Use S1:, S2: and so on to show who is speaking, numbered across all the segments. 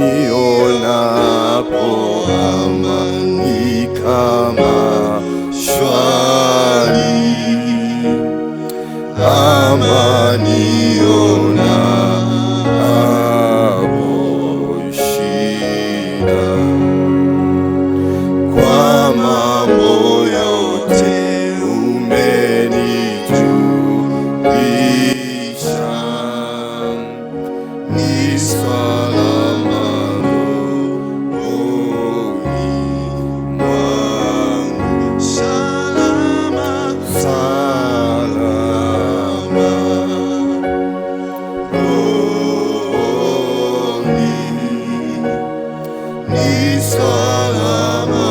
S1: nionapo amani kama shwari, amani nionapo shida, kwa mambo yote umenijulisha, ni salama rohoni mwangu, salama, salama rohoni, ni salama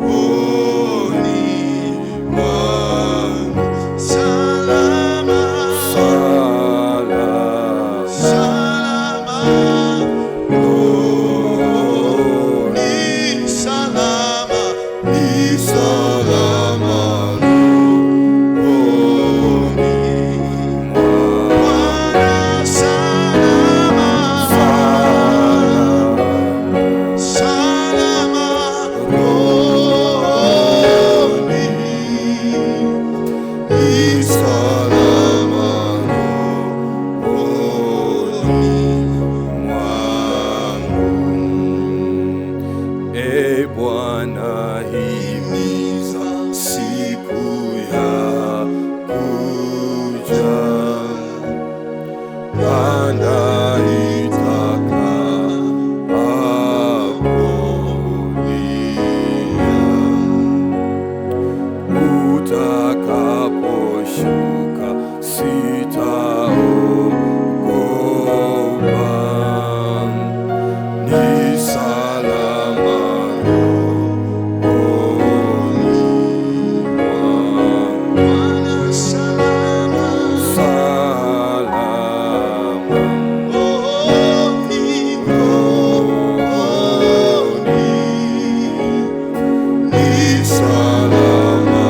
S1: rohoni mwangu, salama, salama rohoni, salama, ni salama rohoni mwangu, salama, salama rohoni, ni salama rohoni mwangu. E Bwana, himiza siku ya kuja, anaitaka apolia, utakaposhuka sitaogopa, ni salama rohoni mwangu, salama, salama rohoni, ni salama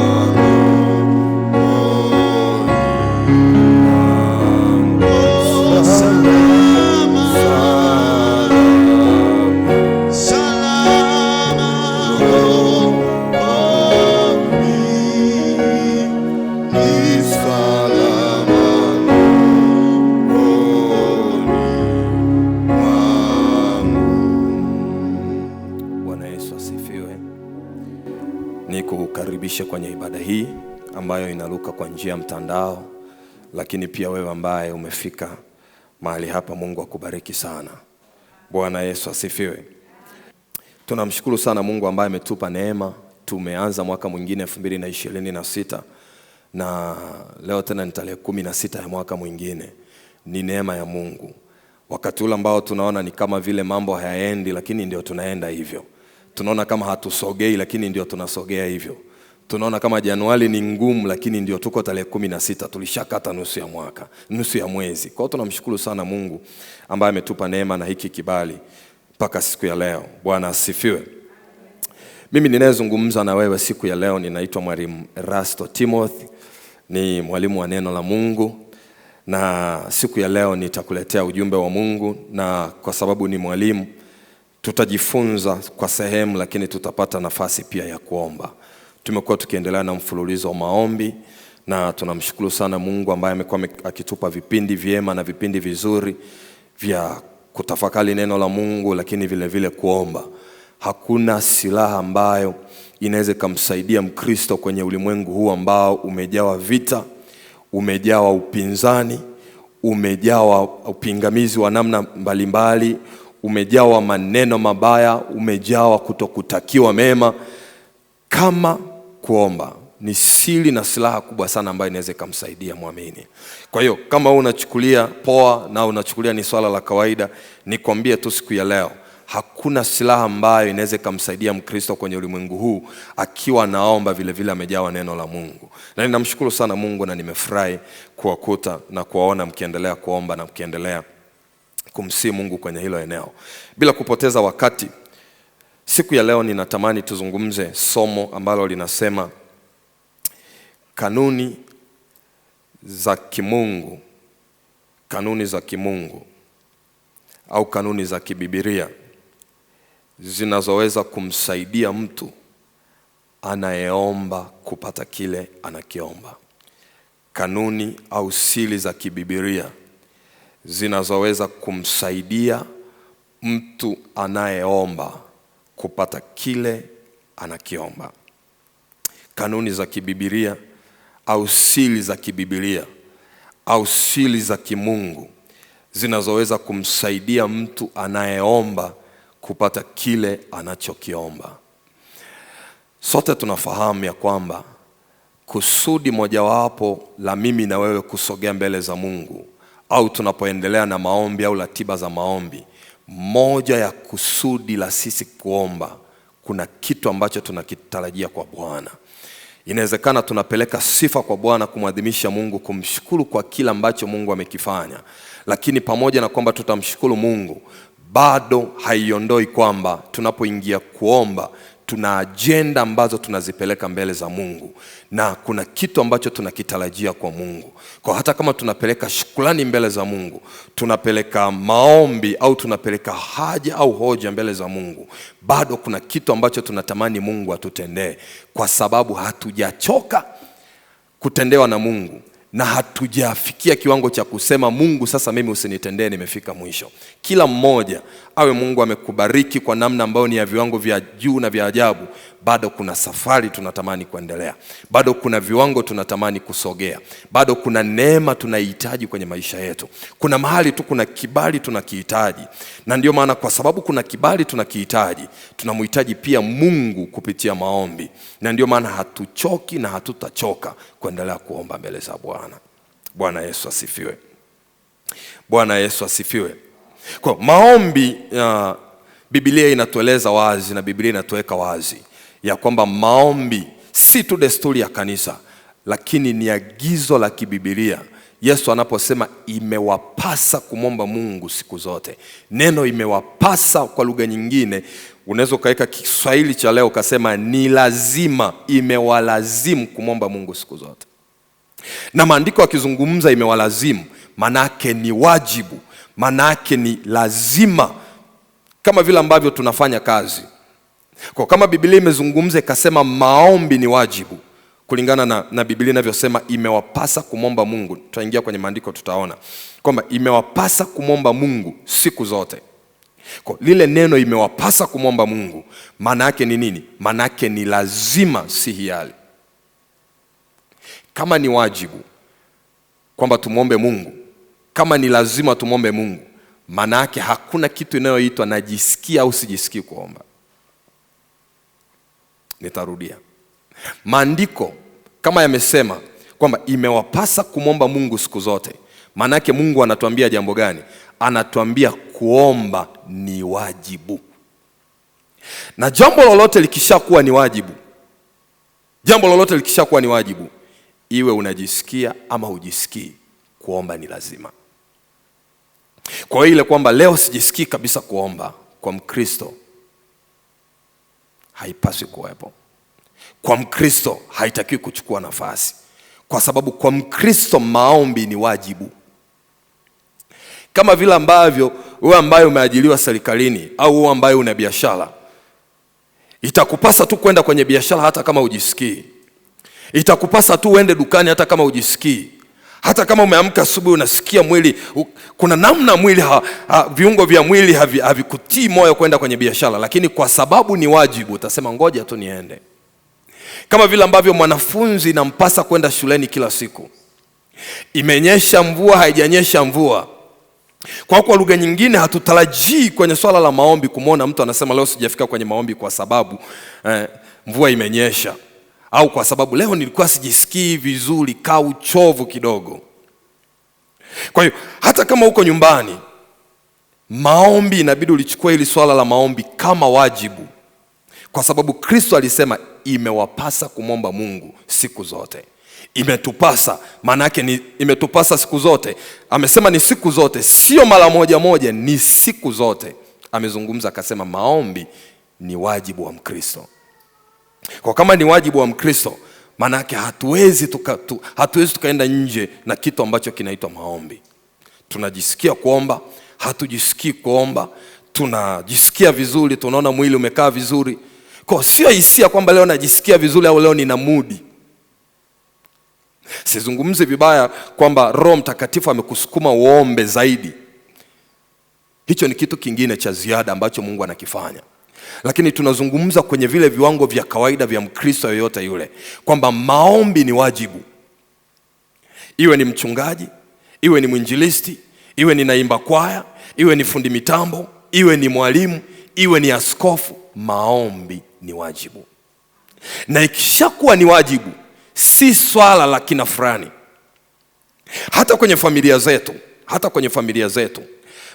S1: Bwana Yesu asifiwe. Nikukaribisha kwenye ibada hii ambayo inaruka kwa njia ya mtandao, lakini pia wewe ambaye umefika mahali hapa, Mungu akubariki sana. Bwana Yesu asifiwe. Tunamshukuru sana Mungu ambaye ametupa neema. Tumeanza mwaka mwingine 2026 na leo tena ni tarehe 16 ya mwaka mwingine. Ni neema ya Mungu. Wakati ule ambao tunaona ni kama vile mambo hayaendi, lakini ndio tunaenda hivyo. Tunaona kama hatusogei, lakini ndio tunasogea hivyo. Tunaona kama Januari ni ngumu, lakini ndio tuko tarehe 16, tulishakata nusu ya mwaka, nusu ya mwezi. Kwa hiyo tunamshukuru sana Mungu ambaye ametupa neema na hiki kibali mpaka siku ya leo. Bwana asifiwe. Mimi ninayezungumza na wewe siku ya leo ninaitwa Mwalimu Erasto Timothy, ni mwalimu wa neno la Mungu, na siku ya leo nitakuletea ujumbe wa Mungu, na kwa sababu ni mwalimu tutajifunza kwa sehemu, lakini tutapata nafasi pia ya kuomba. Tumekuwa tukiendelea na mfululizo wa maombi, na tunamshukuru sana Mungu ambaye amekuwa akitupa vipindi vyema na vipindi vizuri vya kutafakari neno la Mungu, lakini vile vile kuomba. Hakuna silaha ambayo inaweza kumsaidia Mkristo kwenye ulimwengu huu ambao umejawa vita, umejawa upinzani, umejawa upingamizi wa namna mbalimbali, umejawa maneno mabaya, umejawa kutokutakiwa mema, kama kuomba. Ni siri na silaha kubwa sana ambayo inaweza kumsaidia muamini. Kwa hiyo kama unachukulia poa na unachukulia ni swala la kawaida, nikwambie tu siku ya leo, hakuna silaha ambayo inaweza kumsaidia Mkristo kwenye ulimwengu huu akiwa naomba vile vile amejawa neno la Mungu. Na ninamshukuru sana Mungu, na nimefurahi kuwakuta na kuwaona mkiendelea kuomba na mkiendelea kumsihi Mungu kwenye hilo eneo. Bila kupoteza wakati, siku ya leo ninatamani tuzungumze somo ambalo linasema kanuni za kimungu. Kanuni za kimungu. au kanuni za kibibilia zinazoweza kumsaidia mtu anayeomba kupata kile anakiomba. Kanuni au siri za kibibilia zinazoweza kumsaidia mtu anayeomba kupata kile anakiomba. Kanuni za kibibilia au siri za kibibilia au siri za kimungu zinazoweza kumsaidia mtu anayeomba kupata kile anachokiomba. Sote tunafahamu ya kwamba kusudi mojawapo la mimi na wewe kusogea mbele za Mungu, au tunapoendelea na maombi au ratiba za maombi, moja ya kusudi la sisi kuomba, kuna kitu ambacho tunakitarajia kwa Bwana. Inawezekana tunapeleka sifa kwa Bwana, kumwadhimisha Mungu, kumshukuru kwa kila ambacho Mungu amekifanya. Lakini pamoja na kwamba tutamshukuru Mungu, bado haiondoi kwamba tunapoingia kuomba tuna agenda ambazo tunazipeleka mbele za Mungu, na kuna kitu ambacho tunakitarajia kwa Mungu. Kwa hata kama tunapeleka shukrani mbele za Mungu, tunapeleka maombi au tunapeleka haja au hoja mbele za Mungu, bado kuna kitu ambacho tunatamani Mungu atutendee, kwa sababu hatujachoka kutendewa na Mungu na hatujafikia kiwango cha kusema Mungu sasa mimi usinitendee, nimefika mwisho. Kila mmoja awe Mungu amekubariki kwa namna ambayo ni ya viwango vya juu na vya ajabu, bado kuna safari tunatamani kuendelea, bado kuna viwango tunatamani kusogea, bado kuna neema tunahitaji kwenye maisha yetu. Kuna mahali tu kuna kibali tunakihitaji, na ndio maana kwa sababu kuna kibali tunakihitaji, tunamhitaji pia Mungu kupitia maombi, na ndio maana hatuchoki na hatutachoka kuendelea kuomba mbele za Bwana. Bwana Yesu asifiwe. Bwana Yesu asifiwe. Kwa maombi, Biblia inatueleza wazi na Biblia inatuweka wazi ya kwamba maombi si tu desturi ya kanisa, lakini ni agizo la kibibilia. Yesu anaposema imewapasa kumwomba Mungu siku zote, neno imewapasa kwa lugha nyingine unaweza ukaweka Kiswahili cha leo ukasema ni lazima, imewalazimu kumwomba Mungu siku zote. Na maandiko yakizungumza imewalazimu, manake ni wajibu, manake ni lazima, kama vile ambavyo tunafanya kazi. Kwa kama Biblia imezungumza ikasema maombi ni wajibu, kulingana na Biblia inavyosema imewapasa kumwomba Mungu, tutaingia kwenye maandiko tutaona kwamba imewapasa kumwomba Mungu siku zote. Kwa lile neno imewapasa kumwomba Mungu, maana yake ni nini? Maana yake ni lazima, si hiari. Kama ni wajibu kwamba tumwombe Mungu, kama ni lazima tumwombe Mungu, maana yake hakuna kitu inayoitwa najisikia au sijisikii kuomba. Nitarudia. Maandiko kama yamesema kwamba imewapasa kumwomba Mungu siku zote, maana yake Mungu anatuambia jambo gani? Anatuambia kuomba ni wajibu. Na jambo lolote likishakuwa ni wajibu, jambo lolote likishakuwa ni wajibu, iwe unajisikia ama hujisikii, kuomba ni lazima. Kwa hiyo ile kwamba leo sijisikii kabisa kuomba, kwa Mkristo haipaswi kuwepo. Kwa Mkristo haitakiwi kuchukua nafasi, kwa sababu kwa Mkristo maombi ni wajibu. Kama vile ambavyo wewe ambaye umeajiriwa serikalini au wewe ambaye una biashara, itakupasa tu kwenda kwenye biashara hata kama hujisikii. Itakupasa tu uende dukani hata kama hujisikii. Hata kama umeamka asubuhi unasikia mwili, kuna namna mwili viungo vya mwili havikutii moyo kwenda kwenye biashara, lakini kwa sababu ni wajibu utasema ngoja tu niende. Kama vile ambavyo mwanafunzi inampasa kwenda shuleni kila siku, imenyesha mvua haijanyesha mvua. Kwa lugha nyingine, hatutarajii kwenye swala la maombi kumwona mtu anasema leo sijafika kwenye maombi kwa sababu mvua imenyesha, au kwa sababu leo nilikuwa sijisikii vizuri, kaa uchovu kidogo. Kwa hiyo hata kama uko nyumbani, maombi inabidi ulichukua hili swala la maombi kama wajibu, kwa sababu Kristo alisema imewapasa kumwomba Mungu siku zote. Imetupasa, maana yake ni imetupasa siku zote. Amesema ni siku zote, sio mara moja moja, ni siku zote. Amezungumza akasema maombi ni wajibu wa Mkristo. Kwa kama ni wajibu wa Mkristo, maana yake hatuwezi tukaenda nje na kitu ambacho kinaitwa maombi. Tunajisikia kuomba, hatujisikii kuomba, tunajisikia vizuri, tunaona mwili umekaa vizuri. Kwa sio hisia kwamba leo najisikia vizuri au leo nina mudi. Sizungumzi vibaya kwamba Roho Mtakatifu amekusukuma uombe zaidi. Hicho ni kitu kingine cha ziada ambacho Mungu anakifanya. Lakini tunazungumza kwenye vile viwango vya kawaida vya Mkristo yoyote yule, kwamba maombi ni wajibu. Iwe ni mchungaji, iwe ni mwinjilisti, iwe ni naimba kwaya, iwe ni fundi mitambo, iwe ni mwalimu, iwe ni askofu, maombi ni wajibu. Na ikishakuwa ni wajibu, si swala la kina fulani. Hata kwenye familia zetu,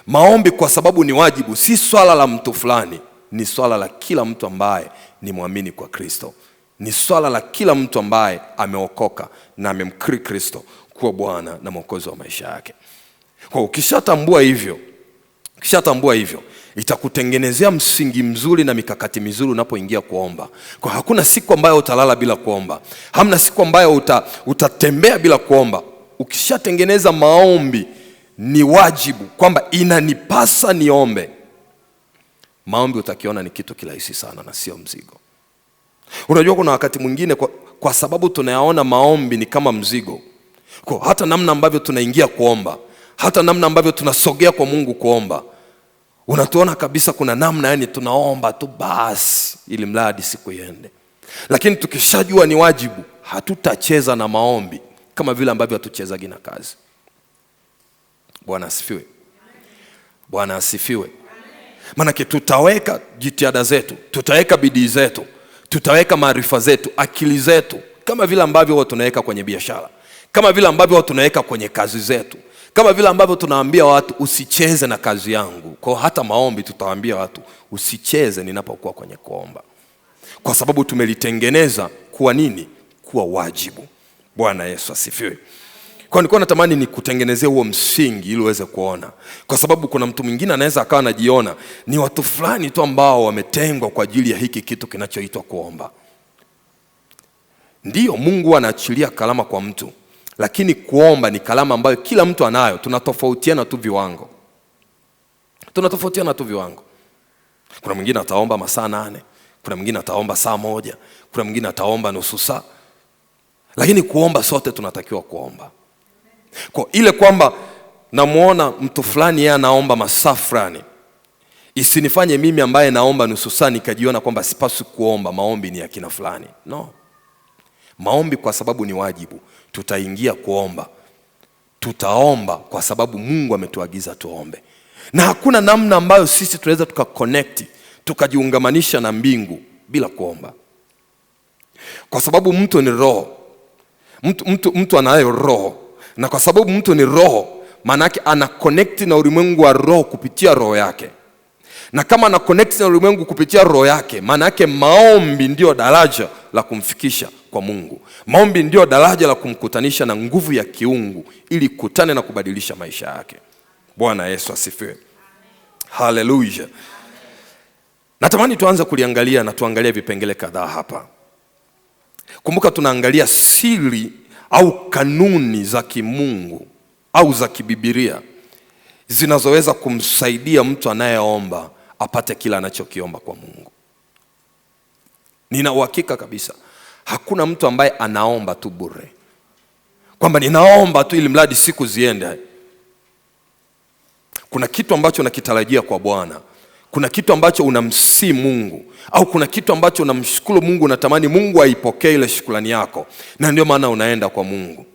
S1: maombi kwa sababu ni wajibu, si swala la mtu fulani, ni swala la kila mtu ambaye ni muamini kwa Kristo. Ni swala la kila mtu ambaye ameokoka na amemkiri Kristo kuwa Bwana na Mwokozi wa maisha yake. Kwa ukishatambua hivyo, itakutengenezea msingi mzuri na mikakati mizuri unapoingia kuomba. Kwa hakuna siku ambayo utalala bila kuomba. Hamna siku ambayo utatembea bila kuomba. Ukishatengeneza maombi ni wajibu, kwamba inanipasa niombe, maombi utakiona ni kitu kirahisi sana na sio mzigo. Unajua kuna wakati mwingine kwa sababu tunayaona maombi ni kama mzigo. Kwa hata namna ambavyo tunaingia kuomba, hata namna ambavyo tunasogea kwa Mungu kuomba, unatuona kabisa kuna namna yani tunaomba tu basi ili mradi siku iende. Lakini tukishajua ni wajibu, hatutacheza na maombi kama vile ambavyo hatuchezagi na kazi. Bwana asifiwe. Bwana asifiwe. Maana tutaweka jitihada zetu, tutaweka bidii zetu, tutaweka maarifa zetu, akili zetu, kama vile ambavyo tunaweka kwenye biashara, kama vile ambavyo tunaweka kwenye kazi zetu, kama vile ambavyo tunaambia watu usicheze na kazi yangu. Kwa hata maombi tutawaambia watu usicheze ninapokuwa kwenye kuomba, kwa sababu tumelitengeneza kuwa nini? Kuwa wajibu. Bwana Yesu asifiwe. Kwa nilikuwa natamani ni kutengenezea huo msingi ili uweze kuona, kwa sababu kuna mtu mwingine anaweza akawa anajiona ni watu fulani tu ambao wametengwa kwa ajili ya hiki kitu kinachoitwa kuomba. Ndiyo, Mungu anaachilia kalama kwa mtu, lakini kuomba ni kalama ambayo kila mtu anayo. Tunatofautiana tu viwango. Kuna mwingine ataomba masaa 8, kuna mwingine ataomba saa 1, kuna mwingine ataomba nusu saa. Lakini kuomba sote tunatakiwa kuomba. Kwa ile kwamba namuona mtu fulani yeye anaomba masaa fulani, isinifanye mimi ambaye naomba nusu saa nikajiona kwamba sipaswi kuomba, maombi ni ya kina fulani. No. Maombi kwa sababu ni wajibu, tutaingia kuomba. Tutaomba kwa sababu Mungu ametuagiza tuombe. Na hakuna namna ambayo sisi tunaweza tukaconnect, tukajiungamanisha na mbingu bila kuomba. Kwa sababu mtu ni roho. Mtu anayo roho. Na kwa sababu mtu ni roho, maana yake ana connect na ulimwengu wa roho kupitia roho yake. Na kama ana connect na ulimwengu kupitia roho yake, maana yake maombi ndio daraja la kumfikisha kwa Mungu. Maombi ndio daraja la kumkutanisha na nguvu ya kiungu ili kutane na kubadilisha maisha yake. Bwana Yesu asifiwe. Hallelujah. Natamani tuanze kuliangalia na tuangalie vipengele kadhaa hapa. Kumbuka tunaangalia siri au kanuni za kimungu au za kibibilia zinazoweza kumsaidia mtu anayeomba apate kila anachokiomba kwa Mungu. Nina uhakika kabisa hakuna mtu ambaye anaomba tu bure, kwamba ninaomba tu ili mradi siku ziende. Kuna kitu ambacho unakitarajia kwa Bwana. Kuna kitu ambacho unamsihi Mungu, au kuna kitu ambacho unamshukuru Mungu, unatamani Mungu aipokee ile shukrani yako, na ndio maana unaenda kwa Mungu.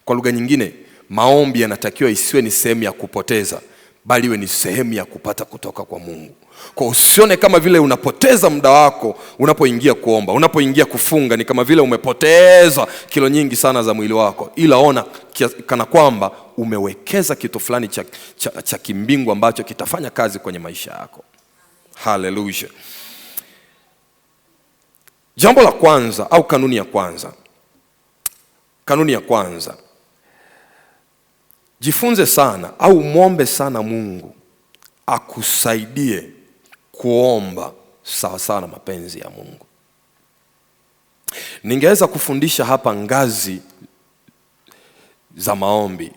S1: Kwa lugha nyingine, maombi yanatakiwa isiwe ni sehemu ya kupoteza, bali iwe ni sehemu ya kupata kutoka kwa Mungu. Kwa usione kama vile unapoteza muda wako unapoingia kuomba, unapoingia kufunga ni kama vile umepoteza kilo nyingi sana za mwili wako, ila ona kana kwamba umewekeza kitu fulani cha kimbingu ambacho kitafanya kazi kwenye maisha yako. Hallelujah. Jambo la kwanza au kanuni ya kwanza, jifunze sana au muombe sana Mungu akusaidie kuomba sawa sawa na mapenzi ya Mungu. Ningeweza kufundisha hapa ngazi za maombi.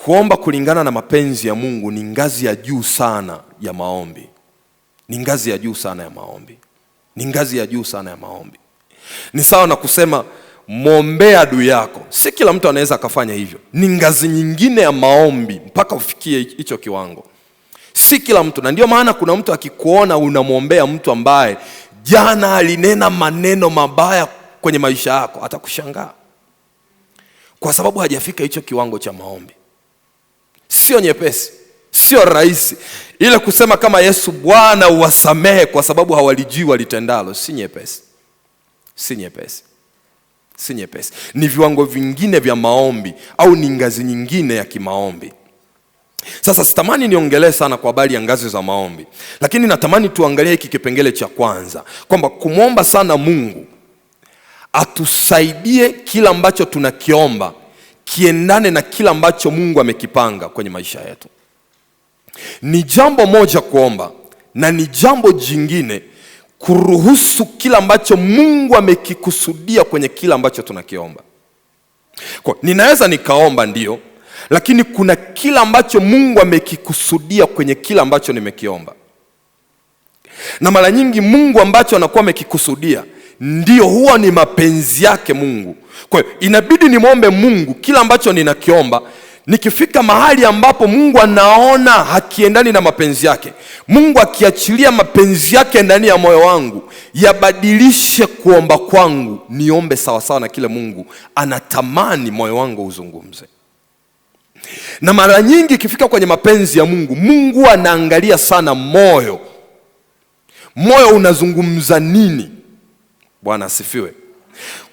S1: kuomba kulingana na mapenzi ya Mungu ni ngazi ya juu sana ya maombi. Ni ngazi ya juu sana ya maombi. Ni ngazi ya juu sana ya maombi. Ni sawa na kusema muombe adui yako. Si kila mtu anaweza akafanya hivyo. Ni ngazi nyingine ya maombi mpaka ufikie hicho kiwango. Si kila mtu, na ndio maana kuna mtu akikuona unamwombea mtu ambaye jana alinena maneno mabaya kwenye maisha yako, atakushangaa. Kwa sababu hajafika hicho kiwango cha maombi. Sio nyepesi, sio rahisi. Ile kusema kama Yesu, Bwana uwasamehe kwa sababu hawalijui walitendalo, si nyepesi. Si nyepesi. Si nyepesi. Ni viwango vingine vya maombi au ni ngazi nyingine ya kimaombi. Sasa sitamani niongelee sana kwa habari ya ngazi za maombi, lakini natamani tuangalie hiki kipengele cha kwanza, kwamba kumwomba sana Mungu atusaidie kila ambacho tunakiomba kiendane na kila ambacho Mungu amekipanga kwenye maisha yetu. Ni jambo moja kuomba na ni jambo jingine kuruhusu kila ambacho Mungu amekikusudia kwenye kila ambacho tunakiomba. Kwa ninaweza nikaomba ndio, lakini kuna kila ambacho Mungu amekikusudia kwenye kila ambacho nimekiomba. Na mara nyingi Mungu ambacho anakuwa amekikusudia ndio huwa ni mapenzi yake Mungu. Kwa hiyo inabidi nimwombe Mungu kila ambacho ninakiomba. Nikifika mahali ambapo Mungu anaona hakiendani na mapenzi yake, Mungu akiachilia mapenzi yake ndani ya moyo wangu, yabadilishe kuomba kwangu, niombe sawa sawa na kile Mungu anatamani moyo wangu uzungumze. Na mara nyingi ikifika kwenye mapenzi ya Mungu, Mungu anaangalia sana moyo. Moyo unazungumza nini? Bwana asifiwe.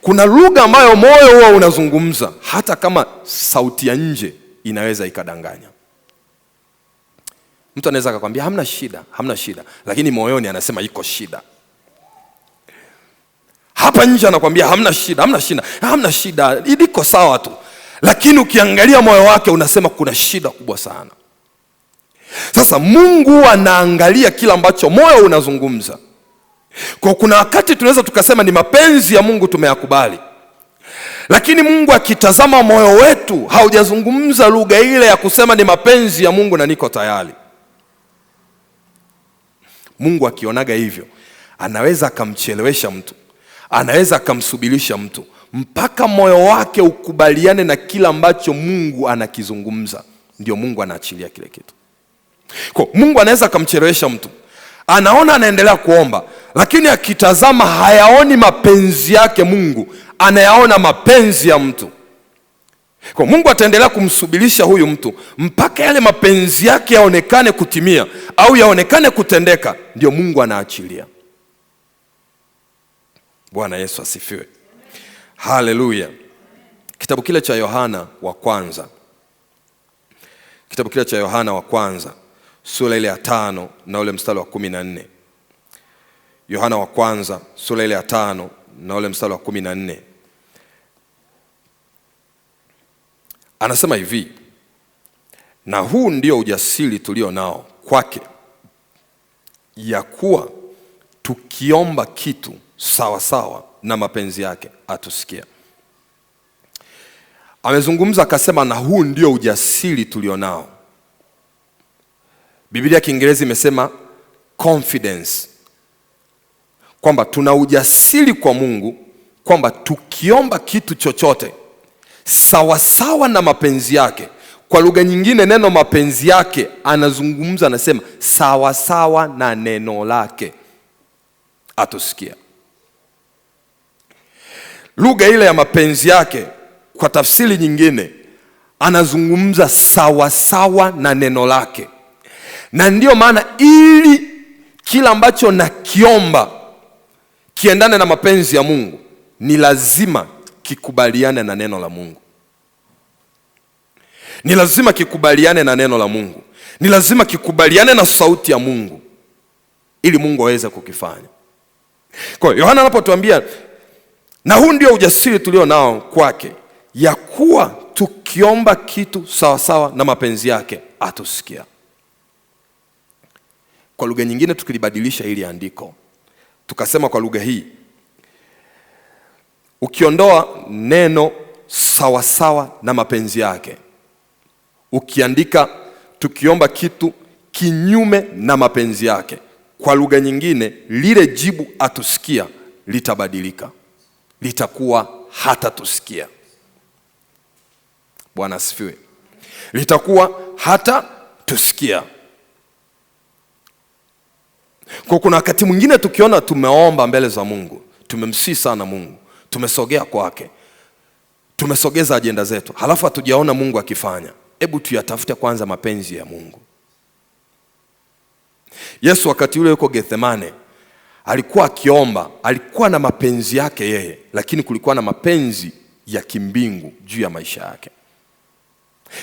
S1: Kuna lugha ambayo moyo huwa unazungumza hata kama sauti ya nje inaweza ikadanganya. Mtu anaweza akakwambia hamna shida, hamna shida, lakini moyoni anasema iko shida. Hapa nje anakwambia hamna shida, hamna shida, hamna shida, iko sawa tu, lakini ukiangalia moyo wake unasema kuna shida kubwa sana. Sasa Mungu anaangalia kila ambacho moyo unazungumza. Kwa kuna wakati tunaweza tukasema ni mapenzi ya Mungu tumeyakubali, lakini Mungu akitazama moyo wetu haujazungumza lugha ile ya kusema ni mapenzi ya Mungu na niko tayari. Mungu akionaga hivyo, anaweza akamchelewesha mtu, anaweza akamsubirisha mtu mpaka moyo wake ukubaliane na kila ambacho Mungu anakizungumza, ndio Mungu anaachilia kile kitu. Kwa Mungu anaweza akamchelewesha mtu, anaona anaendelea kuomba, lakini akitazama hayaoni mapenzi yake Mungu, anayaona mapenzi ya mtu. Kwa Mungu ataendelea kumsubirisha huyu mtu mpaka yale mapenzi yake yaonekane kutimia au yaonekane kutendeka, ndio Mungu anaachilia. Bwana Yesu asifiwe. Haleluya. Kitabu kile cha Yohana wa kwanza. Kitabu kile cha Yohana wa kwanza, sura ile ya 5 na ule mstari wa 14. Yohana wa kwanza, sura ile ya 5 na ule mstari wa 14. Anasema hivi: na huu ndio ujasiri tulio nao kwake, ya kuwa tukiomba kitu sawa sawa na mapenzi yake atusikia. Amezungumza akasema na huu ndio ujasiri tulio nao. Biblia Kiingereza imesema confidence, kwamba tuna ujasiri kwa Mungu kwamba tukiomba kitu chochote sawa sawa na mapenzi yake. Kwa lugha nyingine, neno mapenzi yake anazungumza, anasema sawa sawa na neno lake atusikia. Lugha ile ya mapenzi yake kwa tafsiri nyingine anazungumza sawa sawa na neno lake. Na ndio maana ili kila ambacho nakiomba kiendane na mapenzi ya Mungu, ni lazima kikubaliane na neno la Mungu. Ni lazima kikubaliane na neno la Mungu. Ni lazima kikubaliane na sauti ya Mungu ili Mungu aweze kukifanya. Kwa hiyo Yohana anapotuambia na huu ndio ujasiri tulio nao kwake, ya kuwa tukiomba kitu sawa sawa na mapenzi yake atusikia. Kwa lugha nyingine tukilibadilisha hili andiko, tukasema kwa lugha hii, ukiondoa neno sawa sawa na mapenzi yake, ukiandika tukiomba kitu kinyume na mapenzi yake, kwa lugha nyingine lile jibu atusikia litabadilika, litakuwa hatatusikia. Bwana asifiwe. Litakuwa hatatusikia. Kwa kuna wakati mwingine tukiona tumeomba mbele za Mungu, tumemsihi sana Mungu, tumesogea kwake, tumesogeza ajenda zetu, halafu hatujaona Mungu akifanya. Hebu tuyatafute kwanza mapenzi ya Mungu. Yesu wakati ule yuko Gethsemane, alikuwa akiomba, alikuwa na mapenzi yake yeye, lakini kulikuwa na mapenzi ya kimbingu juu ya maisha yake.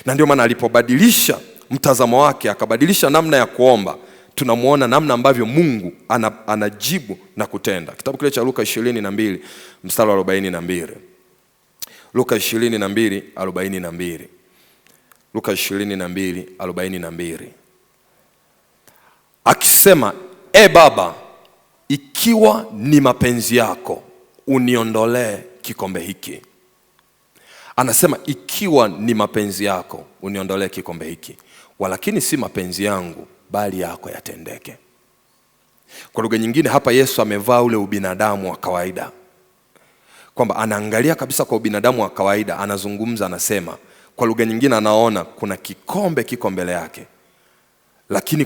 S1: Na ndio maana alipobadilisha mtazamo wake, akabadilisha namna ya kuomba, tunamuona namna ambavyo Mungu anajibu na kutenda. Kitabu kile cha Luka 22 mstari wa 42. Luka 22:42. Luka 22:42. Akisema, Baba, ikiwa ni mapenzi yako, uniondolee kikombe hiki. Anasema ikiwa ni mapenzi yako, uniondolee kikombe hiki. Walakini si mapenzi yangu, bali yako yatendeke. Kwa lugha nyingine hapa Yesu amevaa ule ubinadamu wa kawaida, kwamba anaangalia kabisa kwa ubinadamu wa kawaida, anazungumza, anasema. Kwa lugha nyingine anaona kuna kikombe kiko mbele yake, lakini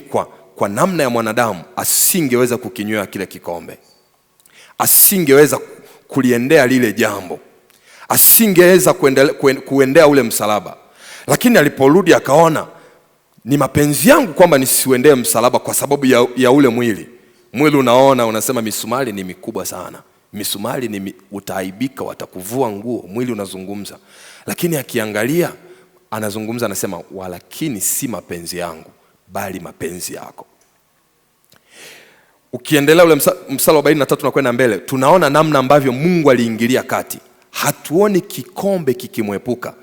S1: kwa namna ya mwanadamu asingeweza kukinywea kile kikombe, asingeweza kuliendea lile jambo, asingeweza kuendea ule msalaba. Lakini aliporudi akaona ni mapenzi yangu kwamba nisiuendee msalaba kwa sababu ya ule mwili. Mwili unaona, unasema misumari ni mikubwa sana, misumari ni utaaibika, watakuvua nguo, mwili unazungumza. Lakini akiangalia, anazungumza, anasema walakini si mapenzi yangu, bali mapenzi yako. Ukiendelea ule mstari wa 43 na kwenda mbele, tunaona namna ambavyo Mungu aliingilia kati. Hatuoni kikombe kikimwepuka,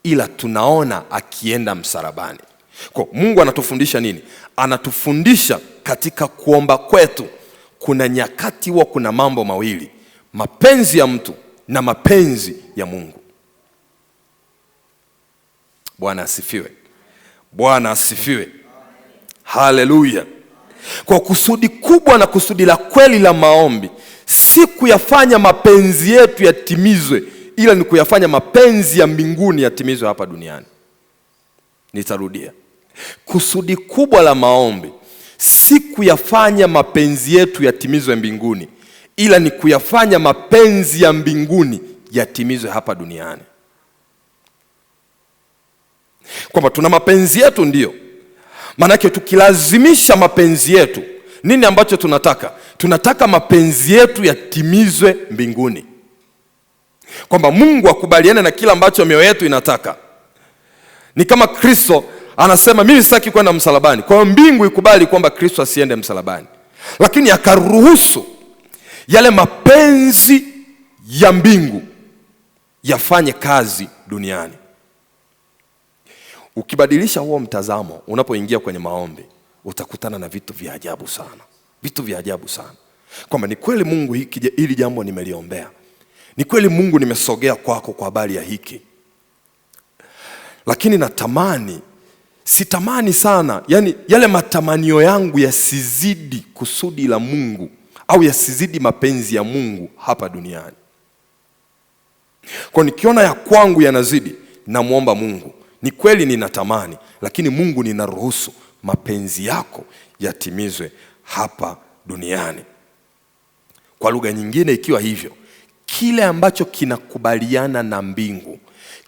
S1: ila tunaona akienda msalabani. Kwa Mungu anatufundisha nini? Anatufundisha katika kuomba kwetu kuna nyakati huwa kuna mambo mawili, mapenzi ya mtu na mapenzi ya Mungu. Bwana asifiwe. Bwana asifiwe. Haleluya. Kwa kusudi kubwa na kusudi la kweli la maombi si kuyafanya mapenzi yetu yatimizwe, ila ni kuyafanya mapenzi ya mbinguni yatimizwe hapa duniani. Nitarudia. Kusudi kubwa la maombi si kuyafanya mapenzi yetu yatimizwe mbinguni, ila ni kuyafanya mapenzi ya mbinguni yatimizwe hapa duniani. Kwamba tuna mapenzi yetu ndio. Manake tukilazimisha mapenzi yetu, nini ambacho tunataka? Tunataka mapenzi yetu yatimizwe mbinguni. Kwamba Mungu akubaliane na kila ambacho mioyo yetu inataka. Ni kama Kristo anasema mimi sitaki kwenda msalabani, kwa hiyo mbingu ikubali kwamba Kristo asiende msalabani. Lakini akaruhusu yale mapenzi ya mbingu yafanye kazi duniani. Ukibadilisha huo mtazamo, unapoingia kwenye maombi, utakutana na vitu vya ajabu sana. Vitu vya ajabu sana. Kwamba ni kweli Mungu hili jambo nimeliombea. Ni kweli Mungu nimesogea kwako kwa habari ya hiki. Lakini sitamani sana, yani yale matamanio yangu yasizidi kusudi la Mungu au yasizidi mapenzi ya Mungu hapa duniani. Kwa nikiona ya kwangu yanazidi, namuomba Mungu, ni kweli ninatamani, lakini Mungu ninaruhusu mapenzi yako yatimizwe hapa duniani. Kwa lugha nyingine, ikiwa hivyo, kile ambacho kinakubaliana na mbingu,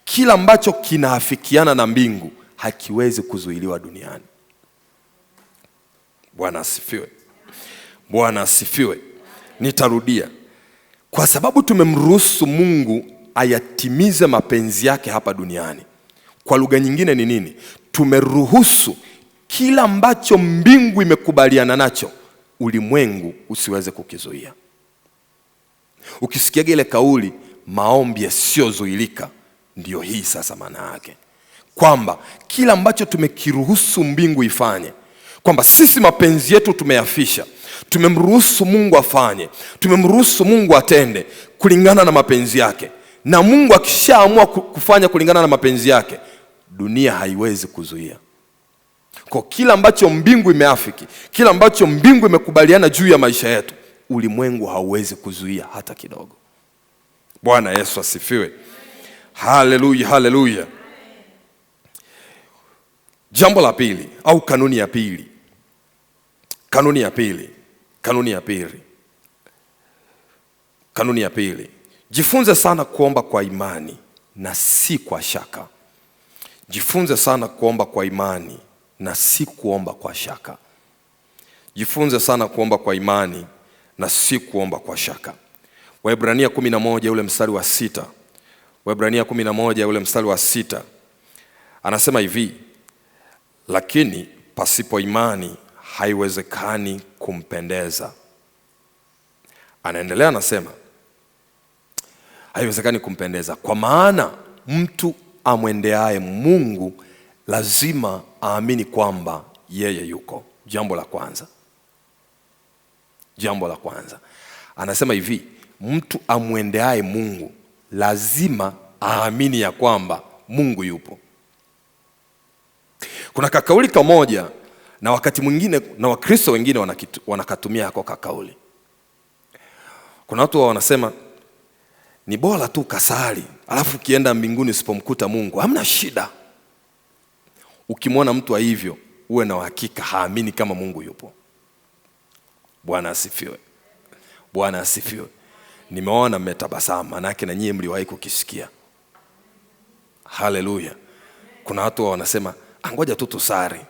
S1: kila ambacho kinaafikiana na mbingu hakiwezi kuzuiliwa duniani. Bwana asifiwe. Bwana asifiwe. Nitarudia. Kwa sababu tumemruhusu Mungu ayatimize mapenzi yake hapa duniani. Kwa lugha nyingine ni nini? Tumeruhusu kila ambacho mbingu imekubaliana nacho, ulimwengu usiweze kukizuia. Ukisikia ile kauli maombi yasiyozuilika, ndio hii sasa maana yake. Kwamba kila ambacho tumekiruhusu mbingu ifanye, kwamba sisi mapenzi yetu tumeyafisha, tumemruhusu Mungu afanye, tumemruhusu Mungu atende kulingana na mapenzi yake. Na Mungu akishaamua kufanya kulingana na mapenzi yake, dunia haiwezi kuzuia. Kwa kila ambacho mbingu imeafiki, kila ambacho mbingu imekubaliana juu ya maisha yetu, ulimwengu hauwezi kuzuia hata kidogo. Bwana Yesu asifiwe. Haleluya, haleluya. Jambo la pili au kanuni ya pili. Kanuni ya pili. Jifunze sana kuomba kwa imani na si kwa shaka. Jifunze sana kuomba kwa imani na si kuomba kwa shaka. Jifunze sana kuomba kwa imani na si kuomba kwa shaka. Waebrania 11 ule mstari wa 6. Waebrania 11 ule mstari wa 6. Anasema hivi, lakini pasipo imani haiwezekani kumpendeza. Anaendelea anasema, haiwezekani kumpendeza, kwa maana mtu amwendeaye Mungu lazima aamini kwamba yeye yuko. Jambo la kwanza. Anasema hivi, mtu amwendeaye Mungu lazima aamini ya kwamba Mungu yupo. Kuna kakauli kamoja, na wakati mwingine na Wakristo wengine wanakatumia hako kakauli. Kuna watu wanasema ni bora tu kasali, alafu kienda mbinguni usipomkuta Mungu hamna shida. Ukimwona mtu wa hivyo, uwe na uhakika haamini kama Mungu yupo. Bwana asifiwe. Bwana asifiwe. Nimeona mmetabasamu, manake na nyie mliwahi kukisikia. Haleluya. Kuna watu wanasema ngoja tu tusari,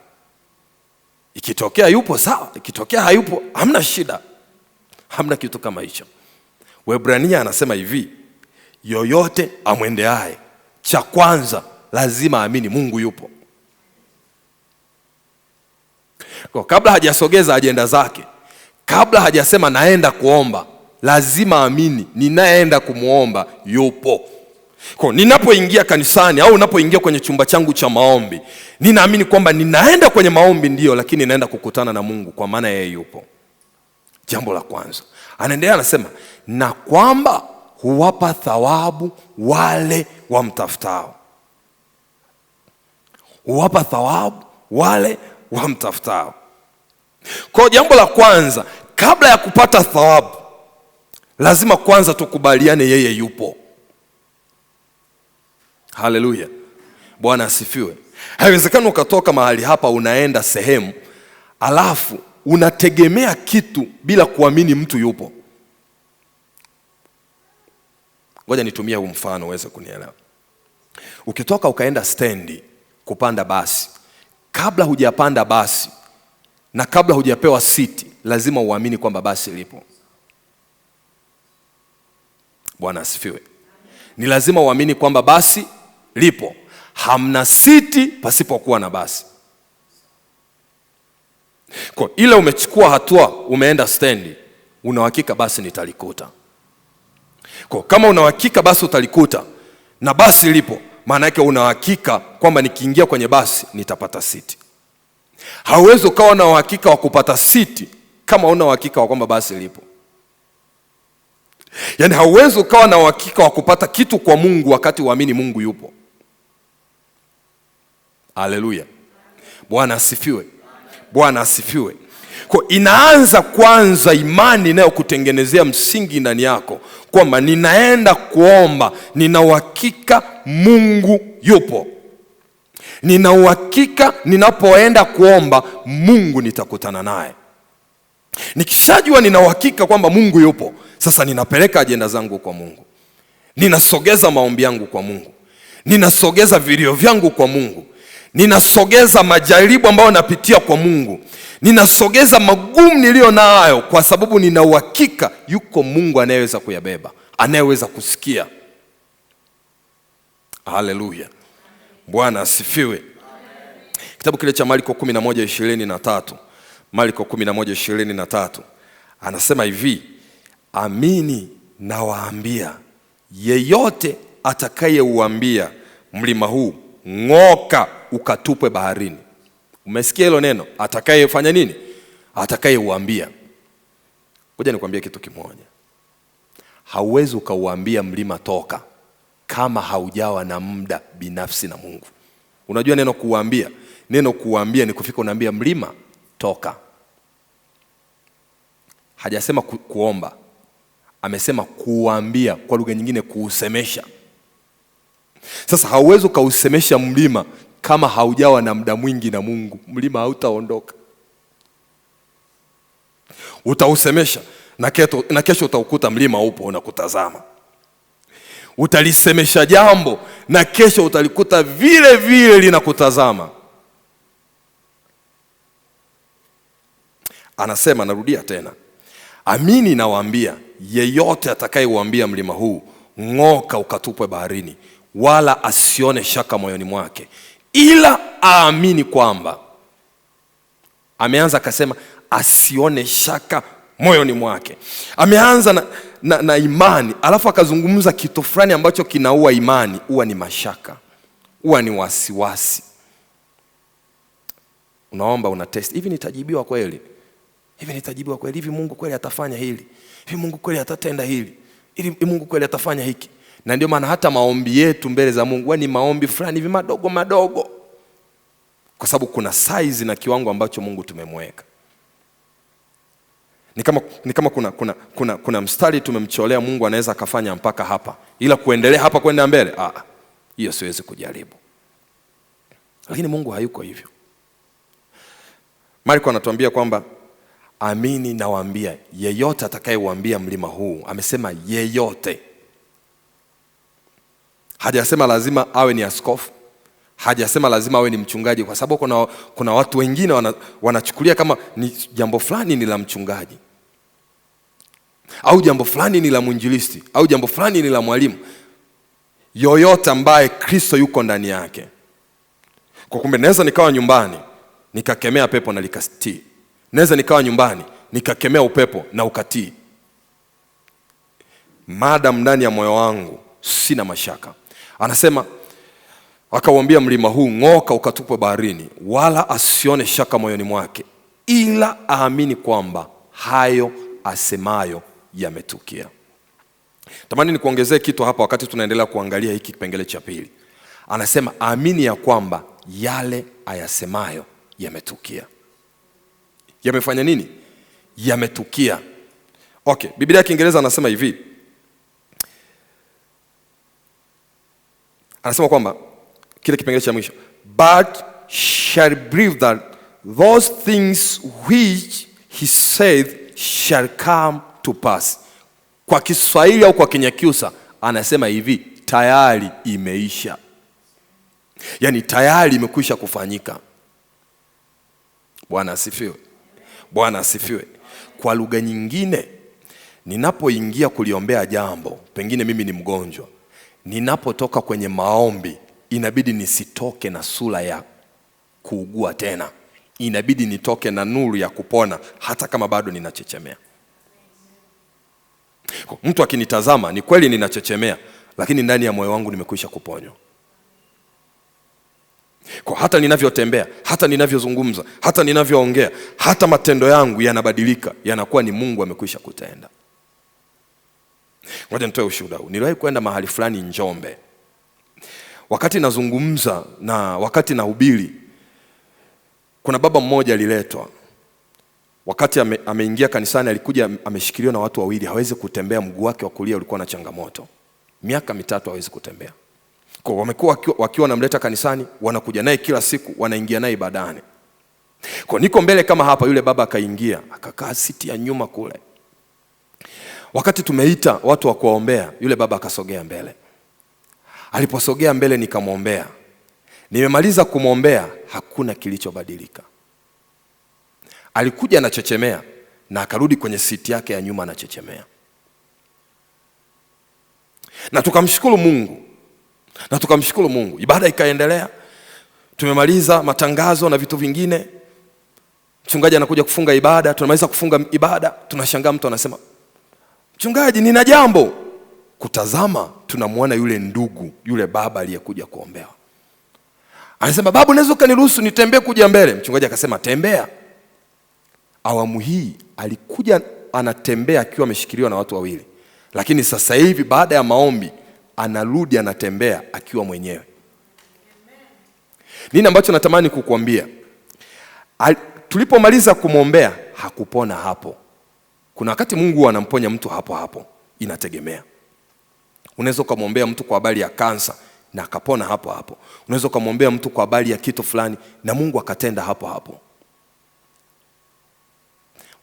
S1: ikitokea yupo sawa, ikitokea hayupo hamna shida. Hamna kitu kama hicho. Waebrania anasema hivi, yoyote amwendeaye, cha kwanza lazima aamini Mungu yupo. Kwa kabla hajasogeza ajenda zake, kabla hajasema naenda kuomba, lazima aamini ninaenda kumuomba yupo. Kwa ninapoingia kanisani au ninapoingia kwenye chumba changu cha maombi, ninaamini kwamba ninaenda kwenye maombi ndio, lakini naenda kukutana na Mungu kwa maana yeye yupo. Jambo la kwanza. Anaendelea anasema, na kwamba huwapa thawabu wale wamtafutao. Huwapa thawabu wale wamtafutao. Kwa jambo la kwanza, kabla ya kupata thawabu, lazima kwanza tukubaliane yeye yupo. Haleluya. Bwana asifiwe. Haiwezekani ukatoka mahali hapa unaenda sehemu, alafu unategemea kitu bila kuamini mtu yupo. Ngoja nitumie huu mfano uweze kunielewa. Ukitoka ukaenda stendi kupanda basi, kabla hujapanda basi na kabla hujapewa siti, lazima uamini kwamba basi lipo. Bwana asifiwe. Ni lazima uamini kwamba basi lipo. Hamna siti pasipokuwa na basi. Kwa ile umechukua hatua, umeenda stendi, una uhakika basi nitalikuta. Kwa kama una uhakika basi utalikuta na basi lipo, maana yake una uhakika kwamba nikiingia kwenye basi nitapata siti. Hauwezi ukawa na uhakika wa kupata siti kama una uhakika wa kwamba basi lipo. Yaani hauwezi ukawa na uhakika wa kupata kitu kwa Mungu wakati uamini Mungu yupo. Haleluya. Bwana asifiwe. Bwana asifiwe. Kwa inaanza kwanza imani inayokutengenezea msingi ndani yako kwamba ninaenda kuomba, nina uhakika Mungu yupo. Nina uhakika ninapoenda kuomba Mungu nitakutana naye. Nikishajua nina uhakika kwamba Mungu yupo, sasa ninapeleka ajenda zangu kwa Mungu. Ninasogeza maombi yangu kwa Mungu. Ninasogeza vilio vyangu kwa Mungu. Ninasogeza majaribu ambayo napitia kwa Mungu. Ninasogeza magumu nilio nayo kwa sababu nina uhakika yuko Mungu anayeweza kuyabeba, anayeweza kusikia. Haleluya. Bwana asifiwe. Kitabu kile cha Marko 11:23. Marko 11:23. Anasema hivi, amini nawaambia, yeyote atakayeuambia mlima huu ng'oka ukatupwe baharini. Umesikia hilo neno? Atakayefanya nini? Atakayeuambia. Ngoja nikwambie kitu kimoja. Hauwezi ukauambia mlima toka kama haujawa na muda binafsi na Mungu. Unajua neno kuambia? Neno kuambia ni kufika unaambia mlima toka. Hajasema kuomba. Amesema kuambia, kwa lugha nyingine kuusemesha. Sasa hauwezi kausemesha mlima kama haujawa na muda mwingi na Mungu. Mlima hautaondoka. Utausemesha na kesho utaukuta mlima upo unakutazama. Utalisemesha jambo na kesho utalikuta vile vile linakutazama. Anasema, narudia tena, amini nawaambia, yeyote atakayeuambia mlima huu ng'oka ukatupwe baharini, wala asione shaka moyoni mwake, ila aamini kwamba. Ameanza akasema asione shaka moyoni mwake. Ameanza na imani, alafu akazungumza kitu fulani ambacho kinaua imani. Huwa ni mashaka, huwa ni wasiwasi. Unaomba, una test, hivi nitajibiwa kweli? Hivi nitajibiwa kweli? Hivi Mungu kweli atafanya hili? Hivi Mungu kweli atatenda hili? Hivi Mungu kweli atafanya hiki? Na ndio maana hata maombi yetu mbele za Mungu huwa ni maombi fulani hivi madogo madogo, kwa sababu kuna size na kiwango ambacho Mungu tumemweka. Ni kama kuna mstari tumemcholea Mungu, anaweza akafanya mpaka hapa, ila kuendelea hapa kwenda mbele, hiyo siwezi kujaribu. Lakini Mungu hayuko hivyo. Marko anatuambia kwamba amini nawaambia, yeyote atakayeuambia mlima huu. Amesema yeyote. Hajasema lazima awe ni askofu. Hajasema lazima awe ni mchungaji, kwa sababu kuna watu wengine wanachukulia kama ni jambo fulani ni la mchungaji, au jambo fulani ni la mwinjilisti, au jambo fulani ni la mwalimu. Yoyote ambaye Kristo yuko ndani yake. Kwa kumbe naweza nikawa nyumbani nikakemea pepo na likatii. Naweza nikawa nyumbani nikakemea upepo na ukatii. Madam ndani ya moyo wangu sina mashaka. Anasema akauambia mlima huu ng'oka ukatupwe baharini, wala asione shaka moyoni mwake, ila aamini kwamba hayo asemayo yametukia. Tamani nikuongezee kitu hapa wakati tunaendelea kuangalia hiki kipengele cha pili. Anasema amini ya kwamba yale ayasemayo yametukia. Yamefanya nini? Yametukia. Okay, Biblia ya Kiingereza anasema hivi. Anasema kwamba kile kipengele cha mwisho, but shall believe that those things which he said shall come to pass. Kwa Kiswahili au kwa Kinyakyusa anasema hivi, tayari imeisha. Yaani tayari imekwisha kufanyika. Bwana asifiwe. Bwana asifiwe. Kwa lugha nyingine, ninapoingia kuliombea jambo, pengine mimi ni mgonjwa, ninapotoka kwenye maombi, inabidi nisitoke na sura ya kuugua tena. Inabidi nitoke na nuru ya kupona, hata kama bado ninachechemea. Mtu akinitazama, ni kweli ninachechemea, lakini ndani ya moyo wangu nimekwisha kuponywa. Kwa hata ninavyotembea, hata ninavyozungumza, hata ninavyoongea, hata matendo yangu yanabadilika, yanakuwa ni Mungu amekwisha kutenda. Ngoja nitoe ushuhuda huu. Niliwahi kwenda mahali fulani Njombe. Wakati nazungumza na wakati nahubiri, kuna baba mmoja aliletwa. Wakati ameingia kanisani, alikuja ameshikiliwa na watu wawili, hawezi kutembea, mguu wake wa kulia ulikuwa na changamoto. Miaka 3 hawezi kutembea. Kwa wamekuwa wakiwa wanamleta kanisani, wanakuja naye kila siku, wanaingia naye ibadani. Kwa niko mbele kama hapa, yule baba akaingia, akakaa siti ya nyuma kule. Wakati tumeita watu wa kuombea, yule baba akasogea mbele. Aliposogea mbele nikamwombea. Nimemaliza kumwombea, hakuna kilichobadilika. Alikuja anachechemea na akarudi kwenye siti yake ya nyuma anachechemea. Na tukamshukuru Mungu. Ibada ikaendelea. Tumemaliza matangazo na vitu vingine. Mchungaji anakuja kufunga ibada, tunamaliza kufunga ibada, tunashangaa mtu anasema, "Mchungaji, nina jambo." Kutazama tunamwona yule ndugu, yule baba aliyekuja kuombewa. Anasema, "Babu, unaweza kuniruhusu nitembee kuja mbele?" Mchungaji akasema, "Tembea." Awamu hii alikuja anatembea akiwa ameshikiliwa na watu wawili. Lakini sasa hivi baada ya maombi anarudi anatembea akiwa mwenyewe. Nini ambacho natamani kukuambia? Tulipomaliza kumwombea hakupona hapo. Kuna wakati Mungu anamponya mtu hapo hapo, inategemea. Unaweza kumwombea mtu kwa habari ya kansa na akapona hapo hapo. Unaweza kumwombea mtu kwa habari ya kitu fulani na Mungu akatenda hapo hapo.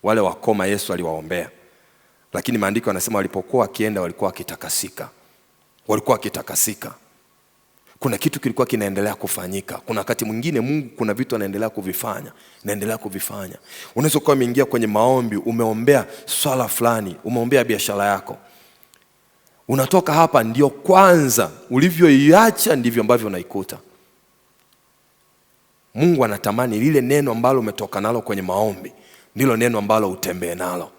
S1: Wale wakoma Yesu aliwaombea, lakini maandiko yanasema walipokuwa wakienda walikuwa wakitakasika. Walikuwa wakitakasika. Kuna kitu kilikuwa kinaendelea kufanyika. Kuna wakati mwingine Mungu kuna vitu anaendelea kuvifanya. Unaweza kuwa umeingia kwenye maombi, umeombea swala fulani, umeombea biashara yako. Unatoka hapa ndio kwanza ulivyoiacha ndivyo ambavyo unaikuta. Mungu anatamani lile neno ambalo umetoka nalo kwenye maombi ndilo neno ambalo utembee nalo.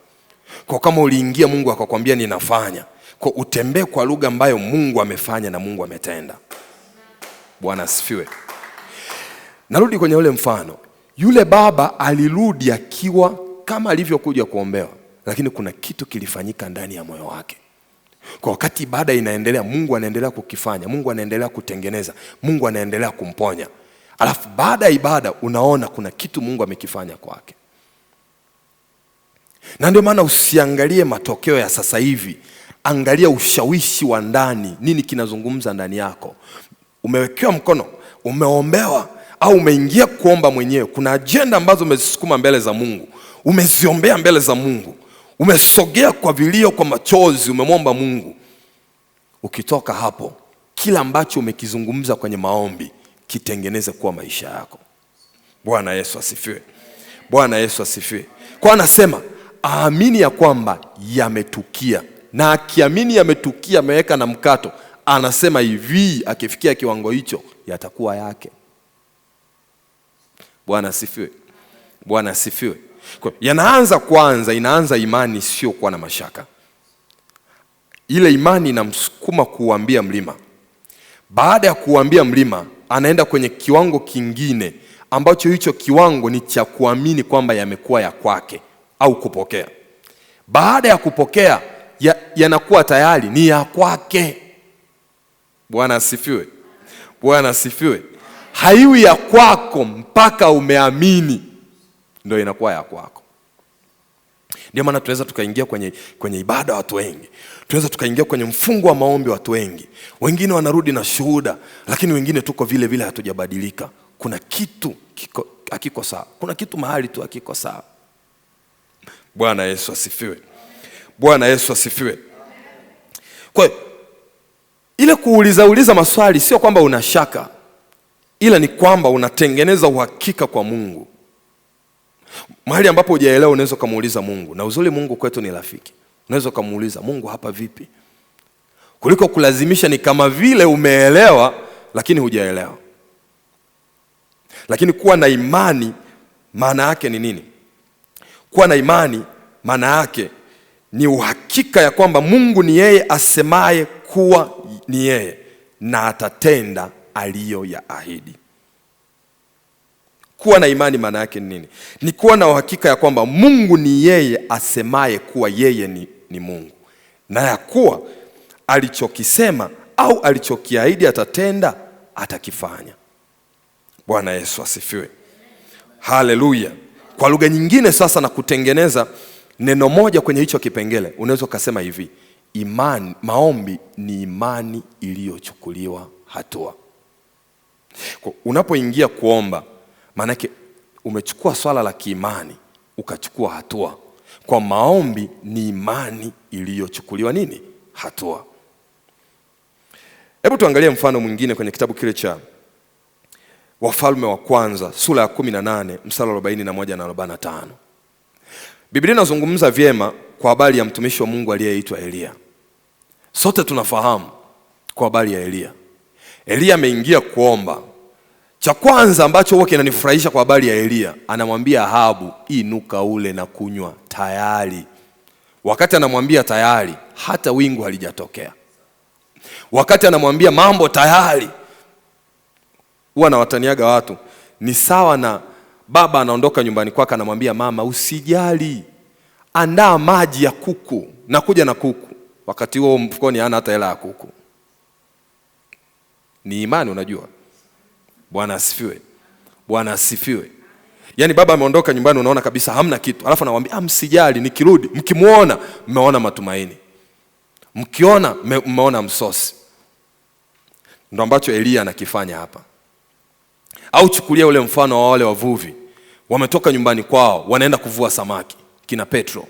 S1: Kwa kama uliingia Mungu akakwambia ninafanya, kwa utembee kwa lugha ambayo Mungu amefanya na Mungu ametenda. Bwana asifiwe. Narudi kwenye ule mfano. Yule baba alirudi akiwa kama alivyokuja kuombewa, lakini kuna kitu kilifanyika ndani ya moyo wake. Kwa wakati ibada inaendelea, Mungu anaendelea kukifanya, Mungu anaendelea kutengeneza, Mungu anaendelea kumponya. Alafu baada ya ibada unaona kuna kitu Mungu amekifanya kwake. Na ndio maana usiangalie matokeo ya sasa hivi, angalia ushawishi wa ndani, nini kinazungumza ndani yako. Umewekewa mkono, umeombewa au umeingia kuomba mwenyewe, kuna agenda ambazo umezisukuma mbele za Mungu, umeziombea mbele za Mungu, umesogea kwa vilio, kwa machozi, umemwomba Mungu. Ukitoka hapo, kila ambacho umekizungumza kwenye maombi kitengeneze kuwa maisha yako. Bwana Yesu asifiwe. Bwana Yesu asifiwe. Kwa anasema aamini ya kwamba yametukia, na akiamini yametukia, ameweka na mkato, anasema hivi, akifikia kiwango hicho yatakuwa yake. Bwana asifiwe. Bwana asifiwe. Yanaanza kwanza, inaanza imani sio kuwa na mashaka. Ile imani inamsukuma kuambia mlima. Baada ya kuambia mlima, anaenda kwenye kiwango kingine ambacho hicho kiwango ni cha kuamini kwamba yamekuwa ya kwake au kupokea. Baada ya kupokea, yanakuwa tayari ni ya kwake. Bwana asifiwe. Bwana asifiwe. Haiwi ya kwako mpaka umeamini ndio inakuwa ya kwako. Ndio maana tunaweza tukaingia kwenye ibada watu wengi. Tunaweza tukaingia kwenye mfungo wa maombi watu wengi. Wengine wanarudi na shuhuda, lakini wengine tuko vile vile hatujabadilika. Kuna kitu hakiko sawa. Kuna kitu mahali tu hakiko sawa. Bwana Yesu asifiwe. Bwana Yesu asifiwe. Kwa ile kuuliza maswali sio kwamba unashaka, ila ni kwamba unatengeneza uhakika kwa Mungu. Mahali ambapo hujaelewa unaweza kumuuliza Mungu, na uzuri Mungu kwetu ni rafiki. Unaweza kumuuliza Mungu, hapa vipi? Kuliko kulazimisha ni kama vile umeelewa lakini hujaelewa. Lakini kuwa na imani maana yake ni nini? Kuwa na imani maana yake ni uhakika ya kwamba Mungu ni yeye asemaye kuwa ni yeye na atatenda aliyoyaahidi. Kuwa na imani maana yake ni nini? Ni kuwa na uhakika ya kwamba Mungu ni yeye asemaye kuwa yeye ni Mungu, na ya kuwa alichokisema au alichokiahidi atatenda, atakifanya. Bwana Yesu asifiwe. Haleluya. Kwa lugha nyingine sasa, na kutengeneza neno moja kwenye hicho kipengele, unaweza kusema hivi: imani, maombi ni imani iliyochukuliwa hatua. Kwa unapoingia kuomba, maana yake umechukua swala la kiimani ukachukua hatua. Kwa maombi ni imani iliyochukuliwa nini? Hatua. Hebu tuangalie mfano mwingine kwenye kitabu kile cha Wafalme wa kwanza sura ya 18 mstari 41 na 45. Biblia inazungumza vyema kwa habari ya mtumishi wa Mungu aliyeitwa Elia. Sote tunafahamu kwa habari ya Elia. Elia ameingia kuomba. Cha kwanza ambacho huwa kinanifurahisha kwa habari ya Elia, anamwambia Ahabu, inuka ule na kunywa tayari. Wakati anamwambia tayari, hata wingu halijatokea. Wakati anamwambia mambo tayari, huwa nawataniaga watu, ni sawa na baba anaondoka nyumbani kwake anamwambia mama, usijali, andaa maji ya kuku na kuja na kuku. Wakati huo mfukoni hana hata hela ya kuku. Ni imani, unajua. Bwana asifiwe. Bwana asifiwe. Yaani baba ameondoka nyumbani, unaona kabisa hamna kitu. Alafu anawaambia msijali, nikirudi mkimuona mmeona matumaini. Mkiona mmeona msosi. Ndio ambacho Elia anakifanya hapa. Au chukulia ule mfano wa wale wavuvi. Wametoka nyumbani kwao, wanaenda kuvua samaki, kina Petro.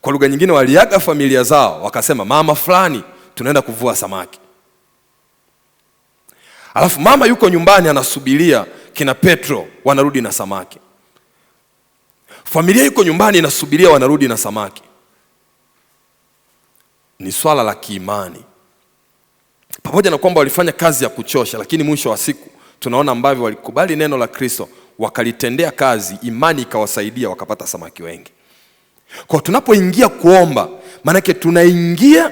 S1: Kwa lugha nyingine waliaga familia zao, wakasema mama fulani tunaenda kuvua samaki. Alafu mama yuko nyumbani anasubiria kina Petro wanarudi na samaki. Familia yuko nyumbani inasubiria wanarudi na samaki. Ni swala la kiimani. Pamoja na kwamba walifanya kazi ya kuchosha, lakini mwisho wa siku tunaona ambavyo walikubali neno la Kristo, wakalitendea kazi, imani ikawasaidia wakapata samaki wengi. Kwa tunapoingia kuomba, maana yake tunaingia,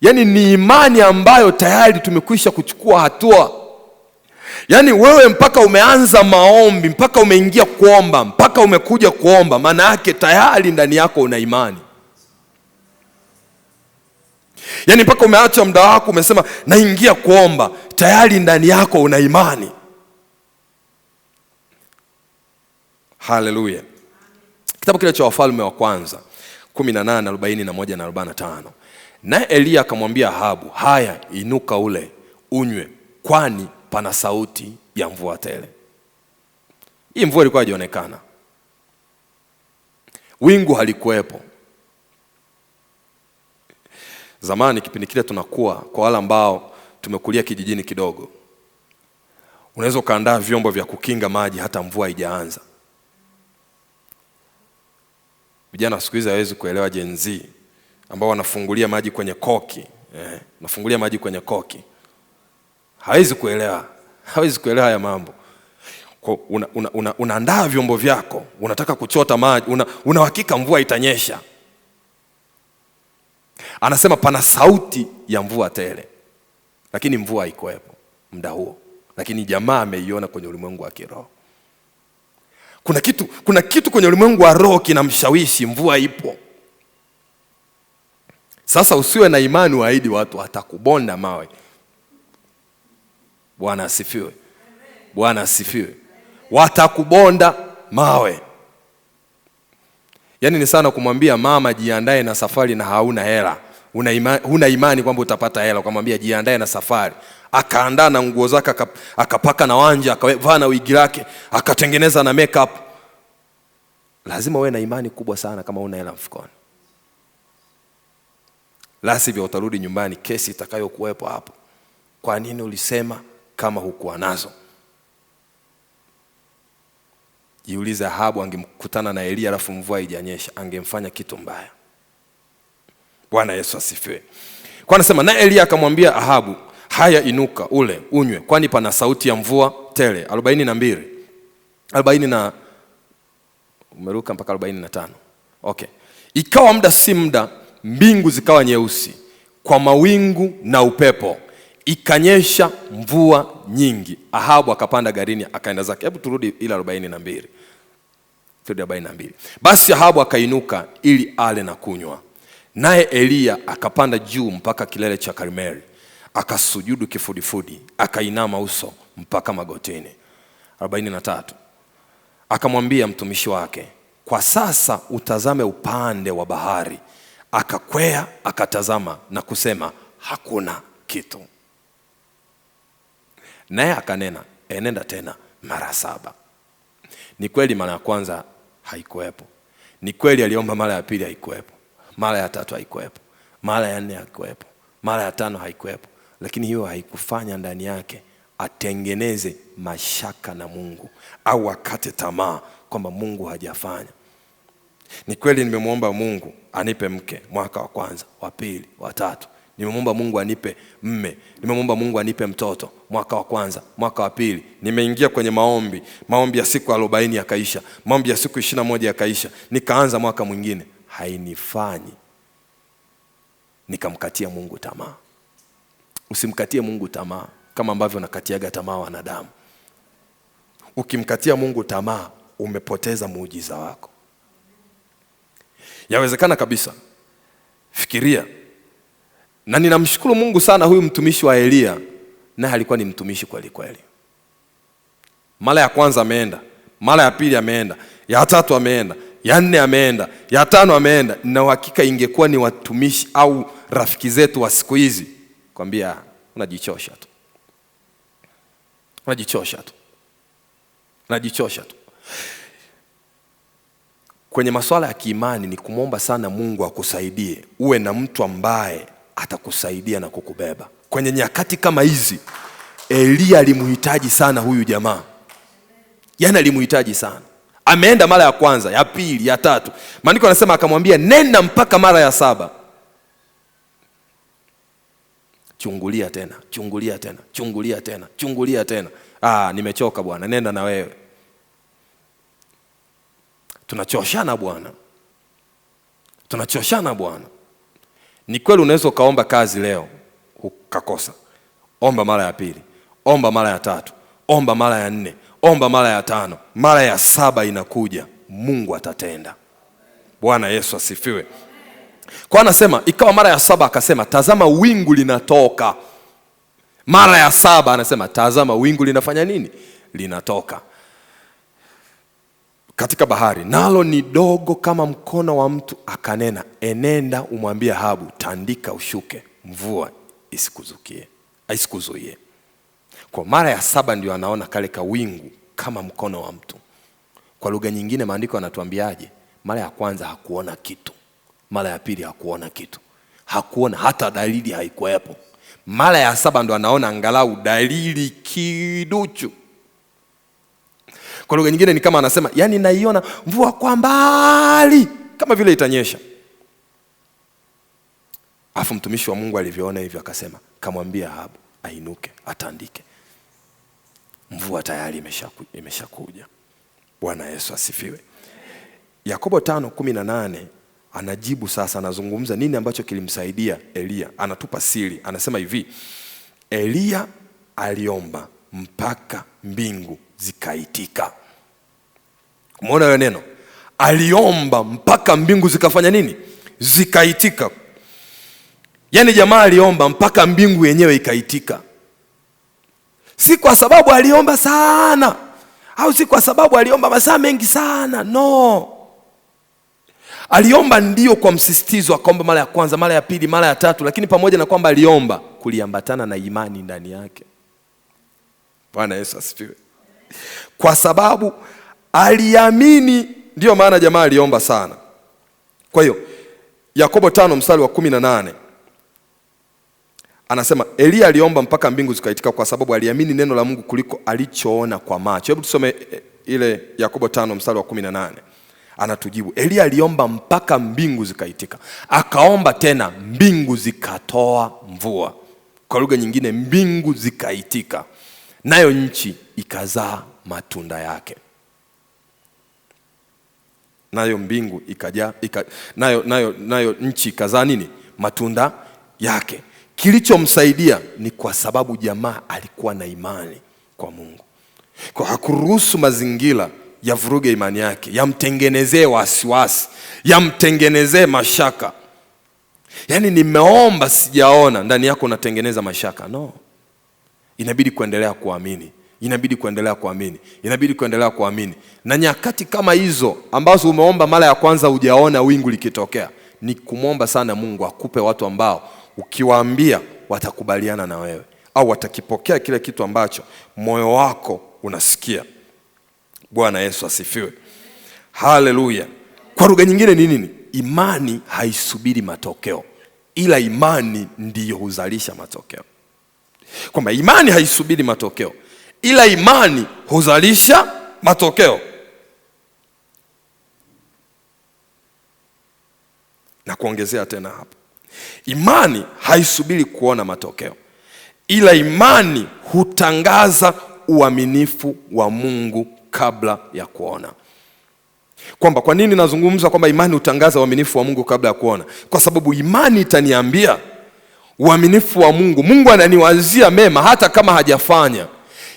S1: yani ni imani ambayo tayari tumekwisha kuchukua hatua. Yani wewe mpaka umeanza maombi, mpaka umeingia kuomba, mpaka umekuja kuomba, maana yake tayari ndani yako una imani. Yani mpaka umeacha muda wako umesema naingia kuomba, tayari ndani yako una imani. Haleluya. Kitabu kile cha Wafalme wa kwanza 18:41 na 45. Naye Elia akamwambia Ahabu, haya inuka ule unywe, kwani pana sauti ya mvua tele. Hii mvua ilikuwa haionekana. Wingu halikuwepo. Zamani kipindi kile tunakuwa, kwa wale ambao tumekulia kijijini kidogo, unaweza kaandaa vyombo vya kukinga maji hata mvua haijaanza. Vijana siku hizi hawezi kuelewa Gen Z ambao wanafungulia maji kwenye koki. Nafungulia maji kwenye koki. Hawezi kuelewa haya mambo. Unaandaa vyombo vyako, unataka kuchota maji, una hakika mvua itanyesha. Anasema pana sauti ya mvua tele. Lakini mvua haikuwepo muda huo. Lakini jamaa ameiona kwenye ulimwengu wa kiroho. Kuna kitu kwenye ulimwengu wa roho kinamshawishi mvua ipo. Sasa usiwe na imani waahidi watu watakubonda mawe. Bwana asifiwe. Bwana asifiwe. Watakubonda mawe. Yaani ni sana kumwambia mama jiandae na safari na hauna hela. Huna imani kwamba utapata hela, kumwambia jiandae na safari. Akaandaa na nguo zake, akapaka na wanja, akavaa na wigi lake, akatengeneza na makeup. Lazima uwe na imani kubwa sana kama una hela mfukoni. La sivyo utarudi nyumbani, kesi itakayokuwepo hapo. Kwa nini ulisema kama hukuwa nazo? Jiulize, Ahabu angemkutana na Elia alafu mvua haijanyesha, angemfanya kitu mbaya. Bwana Yesu asifiwe. Kwa anasema na Elia akamwambia Ahabu, haya inuka ule unywe, kwani pana sauti ya mvua tele. 40 umeruka mpaka 45. Okay. Ikawa muda si muda, mbingu zikawa nyeusi kwa mawingu na upepo, ikanyesha mvua nyingi. Ahabu akapanda garini akaenda zake. Hebu turudi ila 42. Turudi 42. Basi Ahabu akainuka ili ale na kunywa. Naye Elia akapanda juu mpaka kilele cha Karmeli, akasujudu kifudifudi, akainama uso mpaka magotini. 43. Akamwambia mtumishi wake, kwa sasa utazame upande wa bahari. Akakwea akatazama na kusema, hakuna kitu. Naye akanena, enenda tena mara 7. Ni kweli mara ya kwanza haikuwepo. Ni kweli aliomba mara ya pili haikuwepo. Mara ya 3 haikuwepo. Mara ya 4 haikuwepo. Mara ya 5 haikuwepo. Lakini hiyo haikufanya ndani yake atengeneze mashaka na Mungu au akate tamaa kwamba Mungu hajafanya. Ni kweli nimemwomba Mungu anipe mke mwaka wa kwanza, wa pili, wa 3. Nimemwomba Mungu anipe mme. Nimemwomba Mungu anipe mtoto mwaka wa kwanza, mwaka wa pili. Nimeingia kwenye maombi ya siku 40 yakaisha. Maombi ya siku 21 yakaisha. Nikaanza mwaka mwingine. Hainifanyi. Nikamkatia Mungu tamaa. Usimkatie Mungu tamaa kama ambavyo nakatiaga tamaa wanadamu. Ukimkatia Mungu tamaa, umepoteza muujiza wako. Yawezekana kabisa. Fikiria. Na ninamshukuru Mungu sana, huyu mtumishi wa Elia naye alikuwa ni mtumishi kweli kweli. Mara ya kwanza ameenda, mara ya pili ameenda, ya tatu ameenda, ya nne ameenda, ya tano ameenda. Na uhakika ingekuwa ni watumishi au rafiki zetu wa siku hizi, kwambia unajichosha tu. Unajichosha tu. Unajichosha tu. Kwenye masuala ya kiimani ni kumwomba sana Mungu akusaidie uwe na mtu ambaye atakusaidia na kukubeba. Kwenye nyakati kama hizi, Elia alimuhitaji sana huyu jamaa. Yaani alimuhitaji sana. Ameenda mara ya kwanza, ya pili, ya tatu. Maandiko yanasema akamwambia nenda mpaka mara ya 7. Chungulia tena, chungulia tena, chungulia tena, chungulia tena. Nimechoka bwana, nenda na wewe. Tunachoshana bwana. Tunachoshana bwana. Ni kweli unaweza ukaomba kazi leo ukakosa. Omba mara ya pili, omba mara ya tatu, omba mara ya 4, omba mara ya 5, mara ya 7 inakuja, Mungu atatenda. Bwana Yesu asifiwe. Kwa anasema ikawa mara ya 7 akasema tazama wingu linatoka. Mara ya 7 anasema tazama wingu linafanya nini? Linatoka katika bahari, nalo ni dogo kama mkono wa mtu. Akanena, enenda umwambie Ahabu, tandika ushuke, mvua isikuzuie. Kwa mara ya 7 ndio anaona kale ka wingu kama mkono wa mtu. Kwa lugha nyingine maandiko yanatuambiaje? Mara ya kwanza hakuona kitu, mara ya pili hakuona kitu, hakuona hata dalili, haikuwepo. Mara ya 7 ndio anaona angalau dalili kiduchu. Kwa lugha nyingine ni kama anasema, yani naiona mvua kwa mbali kama vile itanyesha. Afu mtumishi wa Mungu alivyoona hivyo akasema, kamwambia Ahabu ainuke atandike, mvua tayari imeshakuja. Bwana Yesu asifiwe. Yakobo 5:18 anajibu sasa, anazungumza nini ambacho kilimsaidia Elia. Anatupa siri, anasema hivi, Elia aliomba mpaka mbingu zikaitika. Umeona hiyo neno? Aliomba mpaka mbingu zikafanya nini? Zikaitika. Yaani jamaa aliomba mpaka mbingu yenyewe ikaitika. Si kwa sababu aliomba sana, au si kwa sababu aliomba masaa mengi sana, no. Aliomba ndio kwa msisitizo, akaomba mara ya kwanza, mara ya pili, mara ya tatu, lakini pamoja na kwamba aliomba, kuliambatana na imani ndani yake. Bwana Yesu asifiwe. Kwa sababu aliamini, ndio maana jamaa aliomba sana. Kwa hiyo Yakobo 5:18 anasema Elia aliomba mpaka mbingu zikaitika kwa sababu aliamini neno la Mungu kuliko alichoona kwa macho. Hebu tusome ile Yakobo 5:18. Anatujibu, Elia aliomba mpaka mbingu zikaitika. Akaomba tena, mbingu zikatoa mvua. Kwa lugha nyingine, mbingu zikaitika, nayo nchi ikazaa matunda yake. Nayo mbingu nayo nchi ikazaa nini? Matunda yake. Kilichomsaidia ni kwa sababu jamaa alikuwa na imani kwa Mungu. Kwa hakuruhusu mazingira yavuruge imani yake, yamtengenezee wasiwasi, yamtengenezee mashaka. Yaani nimeomba sijaona, ndani yako unatengeneza mashaka. No. Inabidi kuendelea kuamini. Inabidi kuendelea kuamini. Inabidi kuendelea kuamini. Na nyakati kama hizo ambazo umeomba mara ya kwanza hujaona wingu likitokea, ni kumwomba sana Mungu akupe watu ambao ukiwaambia watakubaliana na wewe, au watakipokea kile kitu ambacho moyo wako unasikia. Bwana Yesu asifiwe. Haleluya. Kwa lugha nyingine ni nini? Imani haisubiri matokeo, ila imani ndiyo huzalisha matokeo. Kwamba imani haisubiri matokeo, ila imani huzalisha matokeo. Na kuongezea tena hapo, imani haisubiri kuona matokeo, ila imani hutangaza uaminifu wa Mungu kabla ya kuona. Kwamba kwa nini nazungumza kwamba imani hutangaza uaminifu wa Mungu kabla ya kuona? Kwa sababu imani itaniambia uaminifu wa Mungu. Mungu ananiwazia mema hata kama hajafanya.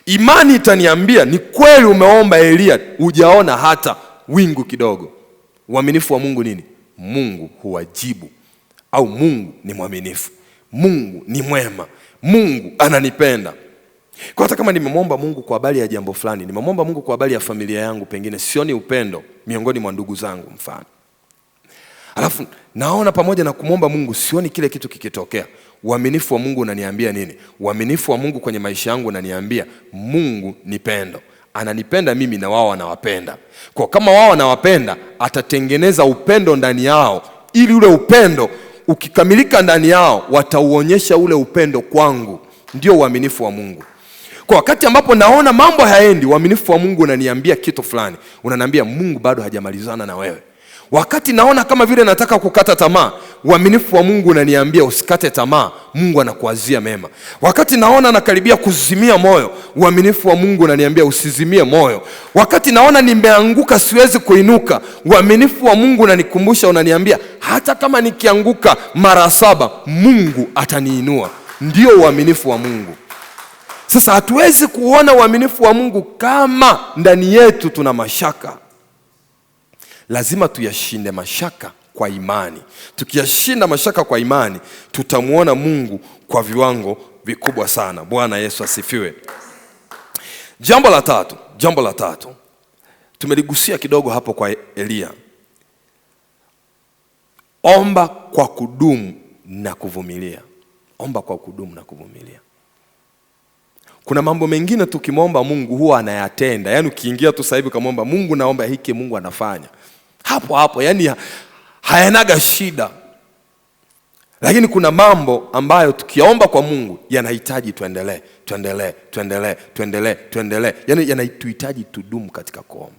S1: Imani itaniambia ni kweli umeomba Elia, hujaona hata wingu kidogo. Uaminifu wa Mungu nini? Mungu huwajibu, au Mungu ni mwaminifu, Mungu ni mwema, Mungu ananipenda. Kwa hata kama nimemwomba Mungu kwa habari ya jambo fulani, nimemwomba Mungu kwa habari ya familia yangu, pengine sioni upendo miongoni mwa ndugu zangu mfano. Alafu naona pamoja na kumwomba Mungu sioni kile kitu kikitokea. Uaminifu wa Mungu unaniambia nini? Uaminifu wa Mungu kwenye maisha yangu unaniambia Mungu ni pendo. Ananipenda mimi na wao wanawapenda. Kwa kama wao wanawapenda, atatengeneza upendo ndani yao, ili ule upendo ukikamilika ndani yao watauonyesha ule upendo kwangu. Ndio uaminifu wa Mungu. Kwa wakati ambapo naona mambo hayaendi, uaminifu wa Mungu unaniambia kitu fulani. Unaniambia Mungu bado hajamalizana na wewe. Wakati naona kama vile nataka kukata tamaa, uaminifu wa Mungu unaniambia usikate tamaa, Mungu anakuazia mema. Wakati naona nakaribia kuzimia moyo, uaminifu wa Mungu unaniambia usizimie moyo. Wakati naona nimeanguka siwezi kuinuka, uaminifu wa Mungu unanikumbusha, unaniambia hata kama nikianguka mara 7, Mungu ataniinua. Ndio uaminifu wa Mungu. Sasa hatuwezi kuona uaminifu wa Mungu kama ndani yetu tuna mashaka. Lazima tuyashinde mashaka kwa imani. Tukiyashinda mashaka kwa imani, tutamuona Mungu kwa viwango vikubwa sana. Bwana Yesu asifiwe. Jambo la tatu. Tumeligusia kidogo hapo kwa Elia. Omba kwa kudumu na kuvumilia. Omba kwa kudumu na kuvumilia. Kuna mambo mengine tukimwomba Mungu huwa anayatenda. Yaani ukiingia tu sasa hivi kumwomba Mungu, naomba hiki, Mungu anafanya. Hapo, yani hayanaga shida. Lakini kuna mambo ambayo tukiomba kwa Mungu yanahitaji tuendelee. Yaani yanatuhitaji tudumu katika kuomba.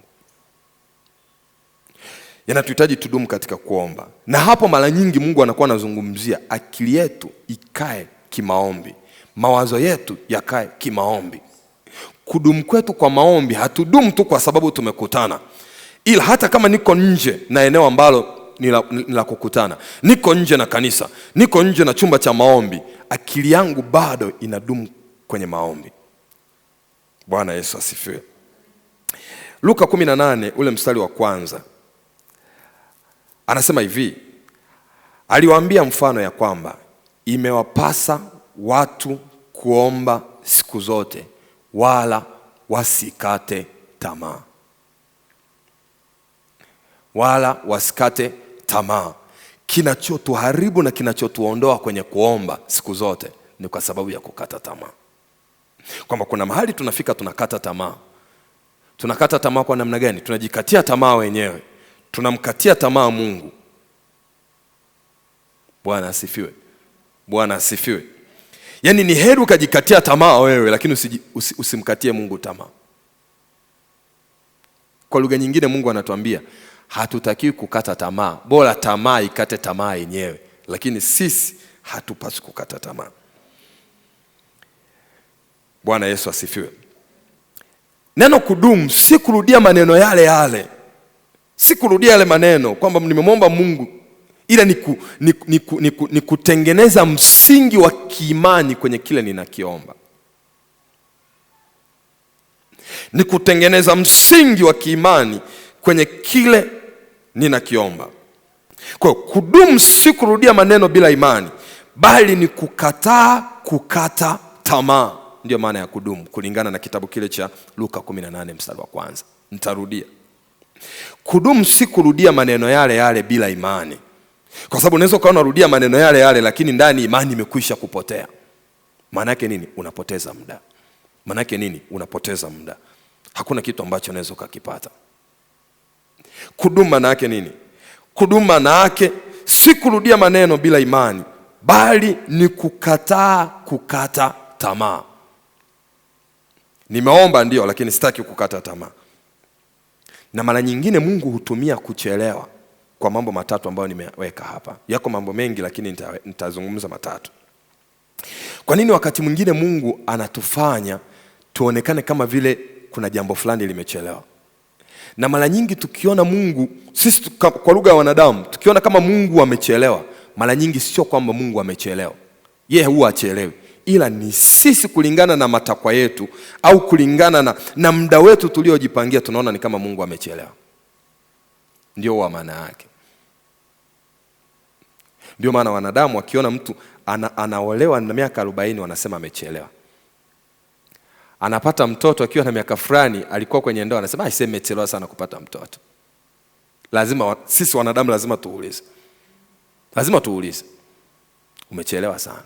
S1: Yanatuhitaji tudumu katika kuomba. Na hapo mara nyingi Mungu anakuwa anazungumzia akili yetu ikae kimaombi. Mawazo yetu yakae kimaombi. Kudumu kwetu kwa maombi, hatudumu tu kwa sababu tumekutana. Ila hata kama niko nje na eneo ambalo ni la kukutana, niko nje na kanisa, niko nje na chumba cha maombi, akili yangu bado inadumu kwenye maombi. Bwana Yesu asifiwe. Luka 18 ule mstari wa 1 anasema hivi, aliwaambia mfano ya kwamba imewapasa watu kuomba siku zote, wala wasikate tamaa. Wala wasikate tamaa. Kinachotuharibu na kinachotuondoa kwenye kuomba siku zote ni kwa sababu ya kukata tamaa. Kwamba kuna mahali tunafika tunakata tamaa. Tunakata tamaa kwa namna gani? Tunajikatia tamaa wenyewe. Tunamkatia tamaa Mungu. Bwana asifiwe. Bwana asifiwe. Yaani ni heri ukajikatia tamaa wewe, lakini usimkatie Mungu tamaa. Kwa lugha nyingine Mungu anatuambia hatutakiwi kukata tamaa. Bora tamaa ikate tamaa yenyewe, lakini sisi hatupaswi kukata tamaa. Bwana Yesu asifiwe. Neno kudumu si kurudia maneno yale. Si kurudia yale maneno kwamba nimemwomba Mungu, ila ni kutengeneza msingi wa kiimani kwenye kile ninakiomba. Ni kutengeneza msingi wa kiimani kwenye kile ninakiomba. Kwa kudumu si kurudia maneno bila imani, bali ni kukata tamaa. Ndio maana ya kudumu kulingana na kitabu kile cha Luka 18 mstari wa 1. Nitarudia. Kudumu si kurudia maneno yale bila imani. Kwa sababu unaweza ukaona unarudia maneno yale lakini ndani imani imekwisha kupotea. Maana yake nini? Unapoteza muda. Maana yake nini? Unapoteza muda. Hakuna kitu ambacho unaweza ukakipata. Kudumu maana yake nini? Kudumu maana yake si kurudia maneno bila imani, bali ni kukata tamaa. Nimeomba ndio, lakini sitaki kukata tamaa. Na mara nyingine Mungu hutumia kuchelewa kwa mambo matatu ambayo nimeweka hapa. Yako mambo mengi lakini nitazungumza matatu. Kwa nini wakati mwingine Mungu anatufanya tuonekane kama vile kuna jambo fulani limechelewa? Na mara nyingi tukiona Mungu, sisi kwa lugha ya wanadamu, tukiona kama Mungu amechelewa, mara nyingi sio kwamba Mungu amechelewa. Yeye huwa achelewi. Ila ni sisi kulingana na matakwa yetu au kulingana na muda wetu tuliojipangia tunaona ni kama Mungu amechelewa. Ndio wa maana yake. Ndio maana wanadamu wakiona mtu anaolewa na miaka 40 wanasema amechelewa. anapata mtoto akiwa na miaka fulani, alikuwa kwenye ndoa, anasema aisee, nimechelewa sana kupata mtoto. Lazima sisi wanadamu lazima tuulize. Lazima tuulize. Umechelewa sana.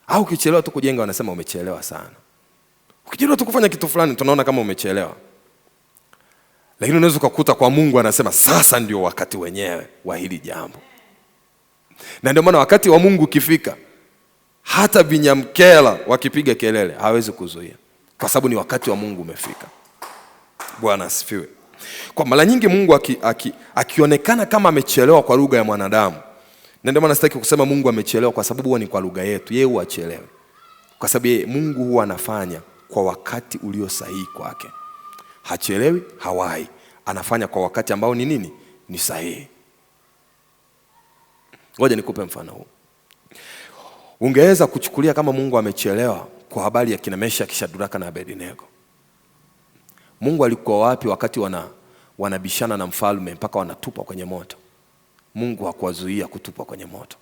S1: Au ukichelewa tu kujenga wanasema umechelewa sana. Ukichelewa tu kufanya kitu fulani tunaona kama umechelewa. Lakini unaweza kukuta kwa Mungu anasema sasa ndio wakati wenyewe wa hili jambo. Na ndio maana wakati wa Mungu ukifika, hata vinyamkela wakipiga kelele hawezi kuzuia, kwa sababu ni wakati wa Mungu umefika. Bwana asifiwe. Kwa mara nyingi Mungu akionekana kama amechelewa kwa lugha ya mwanadamu, na ndio maana sitaki kusema Mungu amechelewa kwa sababu huwa ni kwa lugha yetu. Yeye huwa achelewe, kwa sababu Mungu huwa anafanya kwa wakati ulio sahihi kwake. Hachelewi, hawai. Anafanya kwa wakati ambao ni nini? Ni sahihi. Ngoja nikupe mfano huu. Ungeweza kuchukulia kama Mungu amechelewa kwa habari ya kina Meshaki, Shadraka na Abednego. Mungu alikuwa wapi wakati wanabishana na mfalme mpaka wanatupwa kwenye moto? Mungu hakuwazuia kutupwa kwenye moto.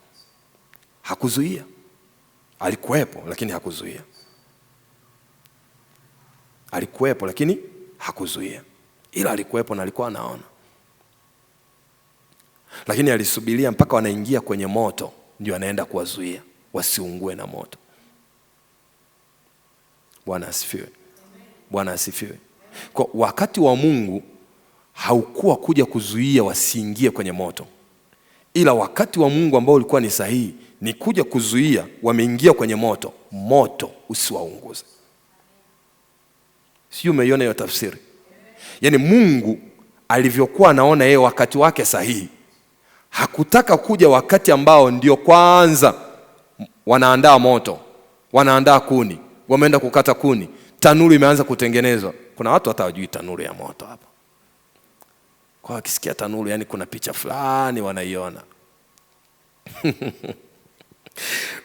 S1: Hakuzuia. Alikuwepo lakini hakuzuia. Alikuwepo lakini hakuzuia. Ila alikuwepo na alikuwa anaona. Lakini alisubiria mpaka wanaingia kwenye moto ndio anaenda kuwazuia wasiungue na moto. Bwana asifiwe. Bwana asifiwe. Kwa wakati wa Mungu haukuwa kuja kuzuia wasiingie kwenye moto. Ila wakati wa Mungu ambao ulikuwa ni sahihi ni kuja kuzuia wameingia kwenye moto, moto usiwaunguze. Sio, umeiona hiyo tafsiri? Yaani Mungu alivyokuwa anaona yeye wakati wake sahihi, hakutaka kuja wakati ambao ndio kwanza wanaandaa moto, wanaandaa kuni, wameenda kukata kuni, tanuru imeanza kutengenezwa. Kuna watu hata hawajui tanuru ya moto hapa. Kwa wakisikia tanuru, yani kuna picha fulani wanaiona.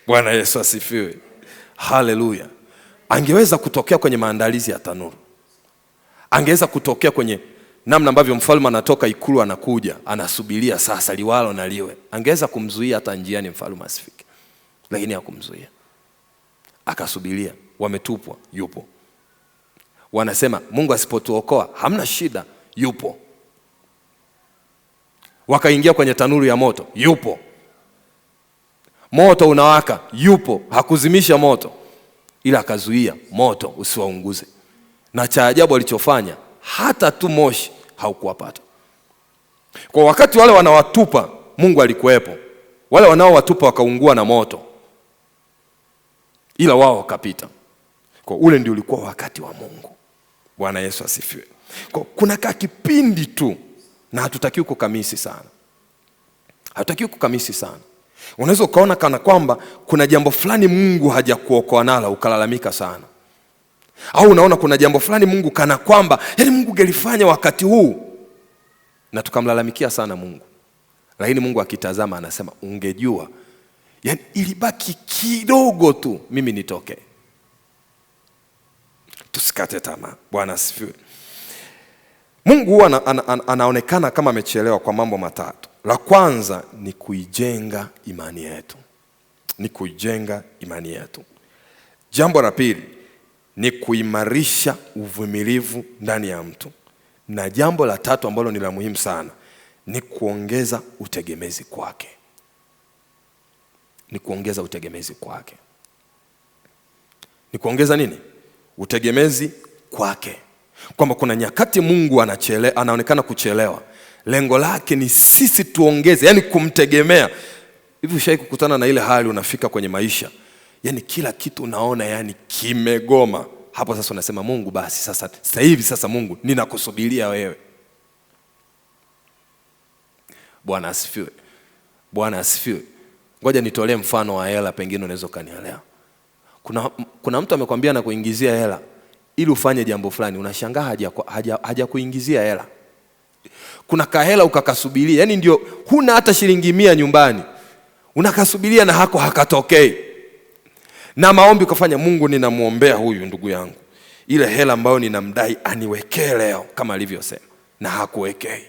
S1: Bwana Yesu asifiwe. Haleluya. Angeweza kutokea kwenye maandalizi ya tanuru. Angeweza kutokea kwenye namna ambavyo mfalme anatoka ikulu anakuja, anasubiria sasa liwalo na liwe. Angeweza kumzuia hata njiani mfalme asifike. Lakini hakumzuia. Akasubiria, wametupwa, yupo. Wanasema Mungu asipotuokoa hamna shida, yupo. Wakaingia kwenye tanuru ya moto, yupo. Moto unawaka, yupo. Hakuzimisha moto, ila akazuia moto usiwaunguze. Na cha ajabu alichofanya, hata tu moshi haukuwapata. Kwa wakati wale wanawatupa, Mungu alikuwepo. Wale wanaowatupa wakaungua na moto, ila wao wakapita. Kwa ule ndio ulikuwa wakati wa Mungu. Bwana Yesu asifiwe. Kwa kuna kipindi tu, na hatutakiwi kukamisi sana. Hatutakiwi kukamisi sana. Unaweza ukaona kana kwamba kuna jambo fulani Mungu hajakuokoa nalo ukalalamika sana. Au unaona kuna jambo fulani Mungu kana kwamba yani Mungu gelifanya wakati huu, na tukamlalamikia sana Mungu. Lakini Mungu akitazama anasema ungejua, yani ilibaki kidogo tu mimi nitoke. Tusikate tamaa. Bwana asifiwe. Mungu anaonekana kama amechelewa kwa mambo matatu. La kwanza ni kuijenga imani yetu. Ni kuijenga imani yetu. Jambo la pili ni kuimarisha uvumilivu ndani ya mtu. Na jambo la tatu ambalo ni la muhimu sana ni kuongeza utegemezi kwake. Ni kuongeza utegemezi kwake. Ni kuongeza nini? Utegemezi kwake. Kwamba kuna nyakati Mungu anaonekana kuchelewa. Lengo lake ni sisi tuongeze, yani kumtegemea. Hivi ushai kukutana na ile hali unafika kwenye maisha, yani kila kitu unaona yani kimegoma. Hapo sasa unasema Mungu basi sasa hivi sasa Mungu ninakusubiria wewe. Bwana asifiwe. Bwana asifiwe. Ngoja nitolee mfano wa hela, pengine unaweza kanielewa. Kuna mtu amekwambia na kuingizia hela ili ufanye jambo fulani, unashangaa haja kuingizia hela. Kuna kahela ukakasubiria, yani ndio huna hata shilingi 100 nyumbani, unakasubiria na hakatokei. Na maombi ukafanya, Mungu ninamuombea huyu ndugu yangu, ile hela ambayo ninamdai aniwekee leo kama alivyosema, na hakuwekei.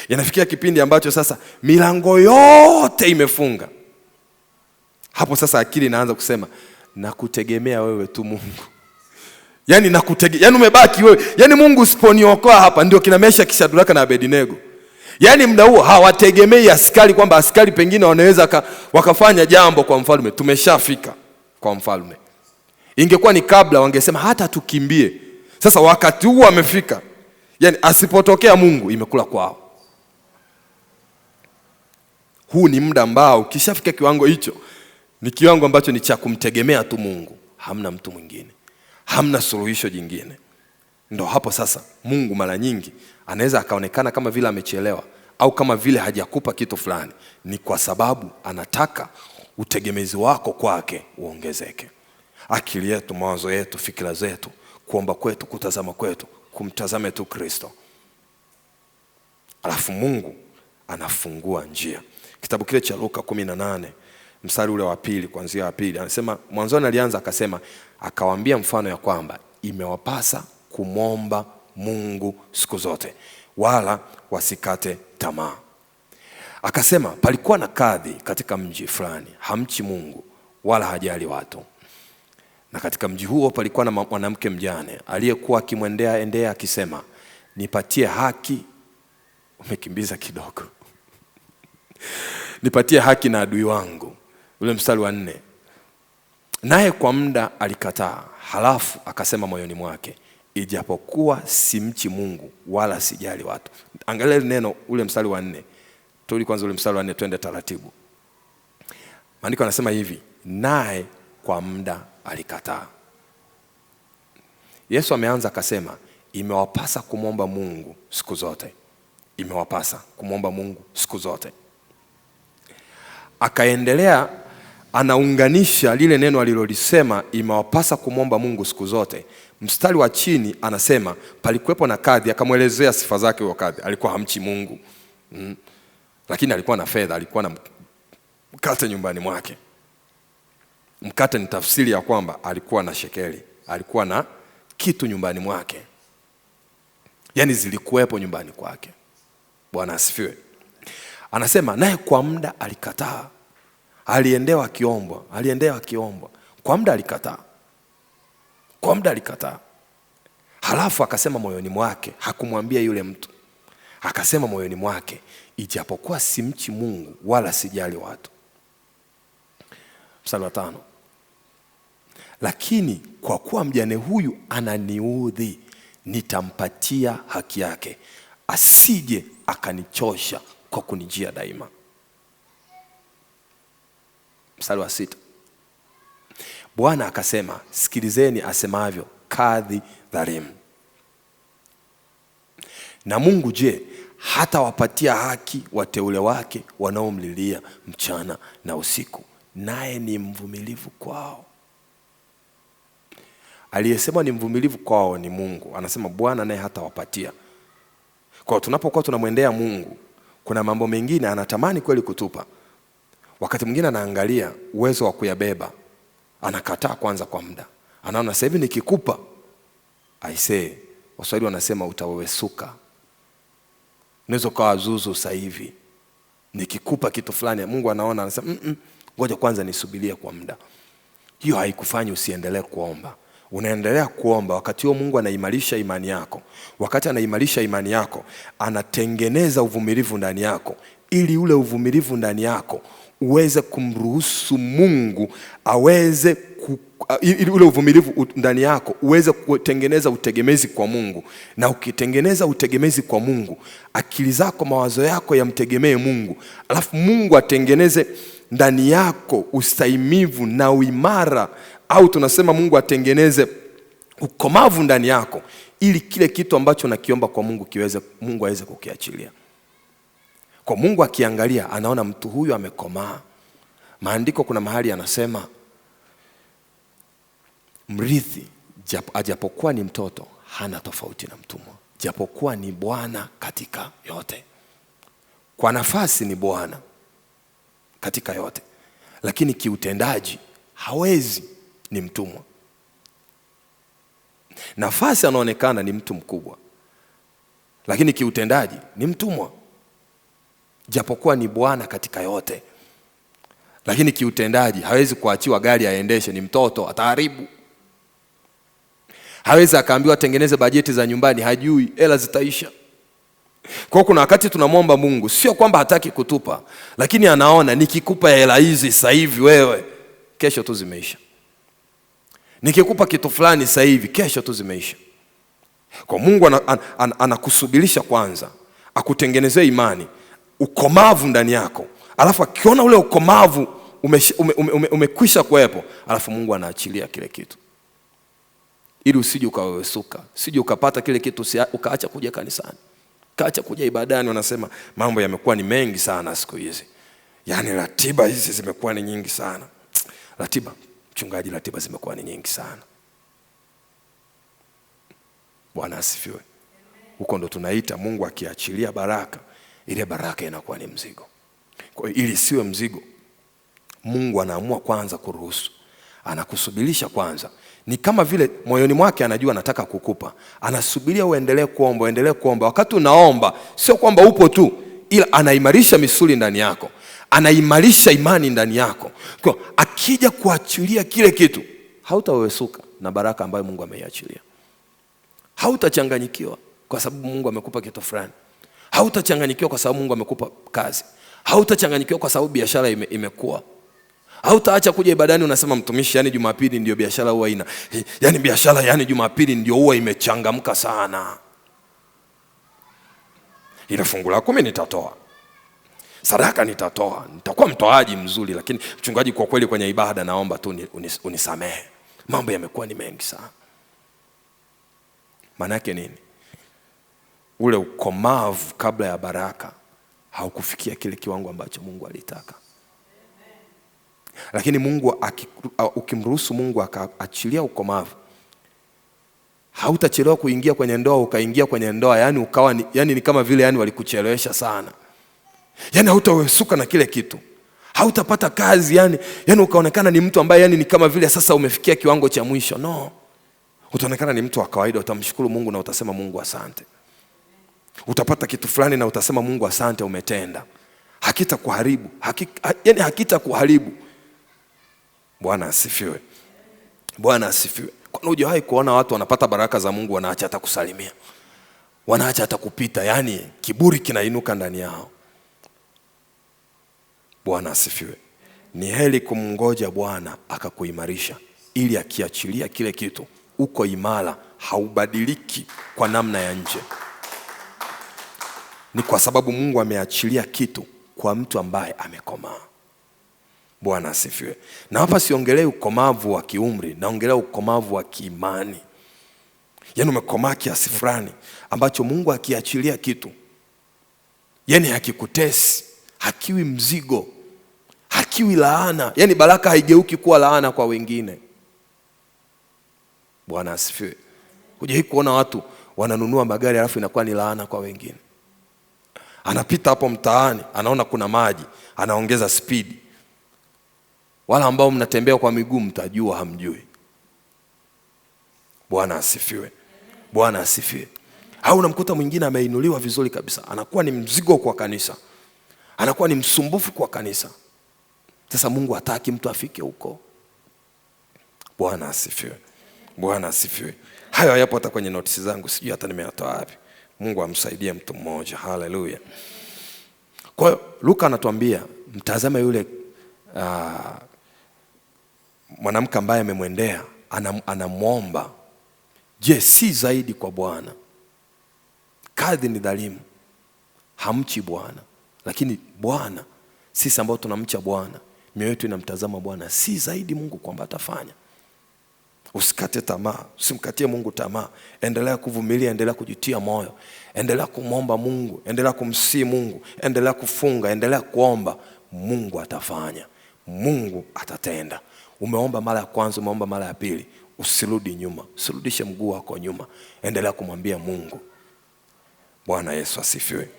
S1: Yanafikia kipindi ambacho sasa milango yote imefunga. Hapo sasa akili inaanza kusema nakutegemea wewe tu Mungu. Yaani yaani umebaki wewe. Yaani Mungu usiponiokoa hapa, ndio kina Meshaki, Shadraka na Abednego. Yaani muda huo hawategemei askari, kwamba askari pengine wanaweza wakafanya jambo kwa mfalme. Tumeshafika kwa mfalme. Ingekuwa ni kabla, wangesema hata tukimbie. Sasa wakati huu wamefika. Yaani asipotokea Mungu, imekula kwao. Huu ni muda ambao ukishafika kiwango hicho, ni kiwango ambacho ni cha kumtegemea tu Mungu. Hamna mtu mwingine. Hamna suluhisho jingine. Ndio hapo sasa Mungu mara nyingi anaweza akaonekana kama vile amechelewa au kama vile hajakupa kitu fulani. Ni kwa sababu anataka utegemezi wako kwake uongezeke. Akili yetu, mawazo yetu, fikira zetu, kuomba kwetu, kutazama kwetu, kumtazame tu Kristo. Alafu Mungu anafungua njia. Kitabu kile cha Luka 18 mstari ule wa 2 kuanzia wa 2 anasema, mwanzoni alianza akasema, akawaambia mfano ya kwamba imewapasa kumwomba Mungu siku zote, wala wasikate tamaa. Akasema palikuwa na kadhi katika mji fulani, hamchi Mungu wala hajali watu. Na katika mji huo palikuwa na mwanamke mjane aliyekuwa akimwendea akisema, nipatie haki. Umekimbiza kidogo. Nipatie haki na adui wangu. Ule mstari wa 4. Naye kwa muda alikataa, halafu akasema moyoni mwake, ijapokuwa simchi Mungu wala sijali watu. Angalia neno ule mstari wa 4. Tuli kwanza ule mstari wa 4, twende taratibu. Maandiko yanasema hivi, naye kwa muda alikataa. Yesu ameanza akasema, imewapasa kumwomba Mungu siku zote. Imewapasa kumwomba Mungu siku zote. Akaendelea anaunganisha lile neno alilolisema, imewapasa kumwomba Mungu siku zote. Mstari wa chini anasema palikuwepo na kadhi, akamwelezea sifa zake wa kadhi. Alikuwa hamchi Mungu. Lakini alikuwa na fedha, alikuwa na mkate nyumbani mwake. Mkate ni tafsiri ya kwamba alikuwa na shekeli, alikuwa na kitu nyumbani mwake. Yaani zilikuwepo nyumbani kwake. Bwana asifiwe. Anasema naye kwa muda alikataa. Aliendewa akiombwa. Kwa muda alikataa. Halafu akasema moyoni mwake, hakumwambia yule mtu. Akasema moyoni mwake, ijapokuwa simchi Mungu wala sijali watu. Mstari wa 5. Lakini kwa kuwa mjane huyu ananiudhi, nitampatia haki yake, asije akanichosha kwa kunijia daima. Mstari wa 6. Bwana akasema, sikilizeni asemavyo kadhi dhalimu. Na Mungu je, hata wapatia haki wateule wake wanaomlilia mchana na usiku, naye ni mvumilivu kwao. Aliyesema ni mvumilivu kwao ni Mungu. Anasema Bwana naye hata wapatia. Kwa tunapokuwa tunamwendea Mungu, kuna mambo mengine anatamani kweli kutupa. Wakati mwingine anaangalia uwezo wa kuyabeba, anakataa kwanza kwa muda. Anaona sasa hivi nikikupa, aisee, Waswahili wanasema utawewesuka. Unaweza kuwa zuzu sasa hivi. Nikikupa kitu fulani, Mungu anaona, anasema ngoja kwanza nisubirie kwa muda. Hiyo haikufanyi usiendelee kuomba. Unaendelea kuomba, wakati huo Mungu anaimarisha imani yako. Wakati anaimarisha imani yako, anatengeneza uvumilivu ndani yako, ili ule uvumilivu ndani yako uweze kumruhusu Mungu aweze ili ule uvumilivu ndani yako uweze kutengeneza utegemezi kwa Mungu. Na ukitengeneza utegemezi kwa Mungu, akili zako, mawazo yako yamtegemee Mungu. Alafu Mungu atengeneze ndani yako ustahimilivu na uimara, au tunasema Mungu atengeneze ukomavu ndani yako, ili kile kitu ambacho nakiomba kwa Mungu Mungu aweze kukiachilia. Kwa Mungu akiangalia, anaona mtu huyu amekomaa. Maandiko kuna mahali anasema mrithi ajapokuwa ni mtoto hana tofauti na mtumwa, japokuwa ni bwana katika yote. Kwa nafasi ni bwana katika yote, lakini kiutendaji hawezi, ni mtumwa. Nafasi anaonekana ni mtu mkubwa, lakini kiutendaji ni mtumwa. Japokuwa ni bwana katika yote, lakini kiutendaji hawezi kuachiwa gari aendeshe, ni mtoto, ataharibu. Hawezi akaambiwa tengeneze bajeti za nyumbani, hajui, hela zitaisha. Kwa kuna wakati tunamwomba Mungu, sio kwamba hataki kutupa, lakini anaona nikikupa hela hizi sasa hivi wewe, kesho tu zimeisha. Nikikupa kitu fulani sasa hivi, kesho tu zimeisha. Kwa Mungu anakusubirisha kwanza, akutengenezee imani, ukomavu ndani yako. Alafu akiona ule ukomavu umekwisha kuwepo, alafu Mungu anaachilia kile kitu. Ili usije ukawewesuka, usije ukapata kile kitu ukaacha kuja kanisani, ukaacha kuja ibadani. Wanasema mambo yamekuwa ni mengi sana siku hizi. Yaani ratiba hizi zimekuwa ni nyingi sana. Ratiba, mchungaji, ratiba zimekuwa ni nyingi sana. Bwana asifiwe. Huko ndo tunaita Mungu akiachilia baraka, ile baraka inakuwa ni mzigo. Kwa hiyo ili siwe mzigo, Mungu anaamua kwanza kuruhusu. Anakusubirisha kwanza. Ni kama vile moyoni mwake anajua anataka kukupa. Anasubiria uendelee kuomba, uendelee kuomba. Wakati unaomba, sio kwamba upo tu, ila anaimarisha misuli ndani yako. Anaimarisha imani ndani yako. Kwa akija kuachilia kile kitu, hautawewesuka na baraka ambayo Mungu ameiachilia. Hautachanganyikiwa kwa sababu Mungu amekupa kitu fulani. Hautachanganyikiwa kwa sababu Mungu amekupa kazi. Hautachanganyikiwa kwa sababu biashara imekuwa. Hautaacha kuja ibadani unasema mtumishi, yani Jumapili ndio biashara huwa ina. Yani biashara, yani Jumapili ndio huwa imechangamka sana. Ile fungu la 10 nitatoa. Sadaka nitatoa. Nitakuwa mtoaji mzuri, lakini mchungaji, kwa kweli kwenye ibada naomba tu unisamehe. Mambo yamekuwa ni mengi sana. Maana yake nini? Ule ukomavu kabla ya baraka haukufikia kile kiwango ambacho Mungu alitaka. Lakini Mungu ukimruhusu Mungu akaachilia ukomavu, hautachelewa kuingia kwenye ndoa. Ukaingia kwenye ndoa, yani ukawa yani ni kama vile yani walikuchelewesha sana. Yani hautawesuka na kile kitu. Hautapata kazi yani ukaonekana ni mtu ambaye yani ni kama vile sasa umefikia kiwango cha mwisho. No. Utaonekana ni mtu wa kawaida, utamshukuru Mungu na utasema Mungu asante. Utapata kitu fulani na utasema Mungu asante, umetenda. Hakitakuharibu. Yani hakitakuharibu. Bwana asifiwe. Bwana asifiwe. Kwani hujawahi kuona watu wanapata baraka za Mungu wanaacha hata kusalimia? Wanaacha hata kupita, yani kiburi kinainuka ndani yao. Bwana asifiwe. Ni heri kumngoja Bwana akakuimarisha, ili akiachilia kile kitu uko imara, haubadiliki kwa namna ya nje. Ni kwa sababu Mungu ameachilia kitu kwa mtu ambaye amekomaa. Bwana asifiwe. Na hapa siongelei ukomavu wa kiumri, naongelea ukomavu wa kiimani. Yaani umekomaa kiasi fulani ambacho Mungu akiachilia kitu, yani hakikutesi, hakiwi mzigo, hakiwi laana. Yani baraka haigeuki kuwa laana kwa wengine. Bwana asifiwe. Hujawahi kuona watu wananunua magari alafu inakuwa ni laana kwa wengine? Anapita hapo mtaani, anaona kuna maji, anaongeza speed. Wala ambao mnatembea kwa miguu mtajua hamjui. Bwana asifiwe. Bwana asifiwe. Au unamkuta mwingine ameinuliwa vizuri kabisa, anakuwa ni mzigo kwa kanisa, anakuwa ni msumbufu kwa kanisa. Sasa Mungu hataki mtu afike huko. Bwana asifiwe. Bwana asifiwe. Hayo hayapo hata kwenye notisi zangu, sijui hata nimeyatoa wapi. Mungu amsaidie mtu mmoja. Haleluya. Kwa hiyo Luka anatuambia mtazame yule mwanamke ambaye amemwendea, anamuomba, je, si zaidi kwa Bwana? Kadhi ni dhalimu, hamchi Bwana. Lakini Bwana, sisi ambao tunamcha Bwana, mioyo yetu inamtazama Bwana, si zaidi Mungu kwamba atafanya? Usikate tamaa, usimkatie Mungu tamaa. Endelea kuvumilia, endelea kujitia moyo. Endelea kumwomba Mungu, endelea kumsihi Mungu, endelea kufunga, endelea kuomba. Mungu atafanya. Mungu atatenda. Umeomba mara ya kwanza, umeomba mara ya pili, usirudi nyuma. Usirudishe mguu wako nyuma. Endelea kumwambia Mungu. Bwana Yesu asifiwe.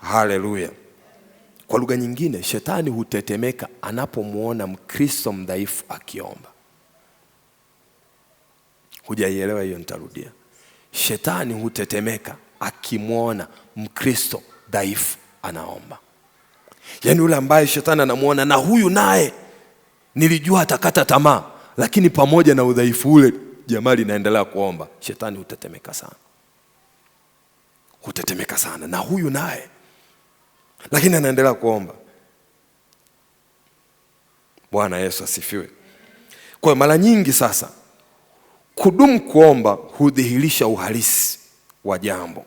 S1: Haleluya. Kwa lugha nyingine, shetani hutetemeka anapomuona Mkristo mdhaifu akiomba. Hujaielewa hiyo, nitarudia. Shetani hutetemeka akimuona Mkristo dhaifu anaomba. Yaani yule ambaye shetani anamuona na huyu naye Nilijua atakata tamaa, lakini pamoja na udhaifu ule jamaa linaendelea kuomba. Shetani hutetemeka sana. Hutetemeka sana. Na huyu naye, lakini anaendelea kuomba. Bwana Yesu asifiwe. Kwa mara nyingi sasa, kudumu kuomba hudhihirisha uhalisi wa jambo,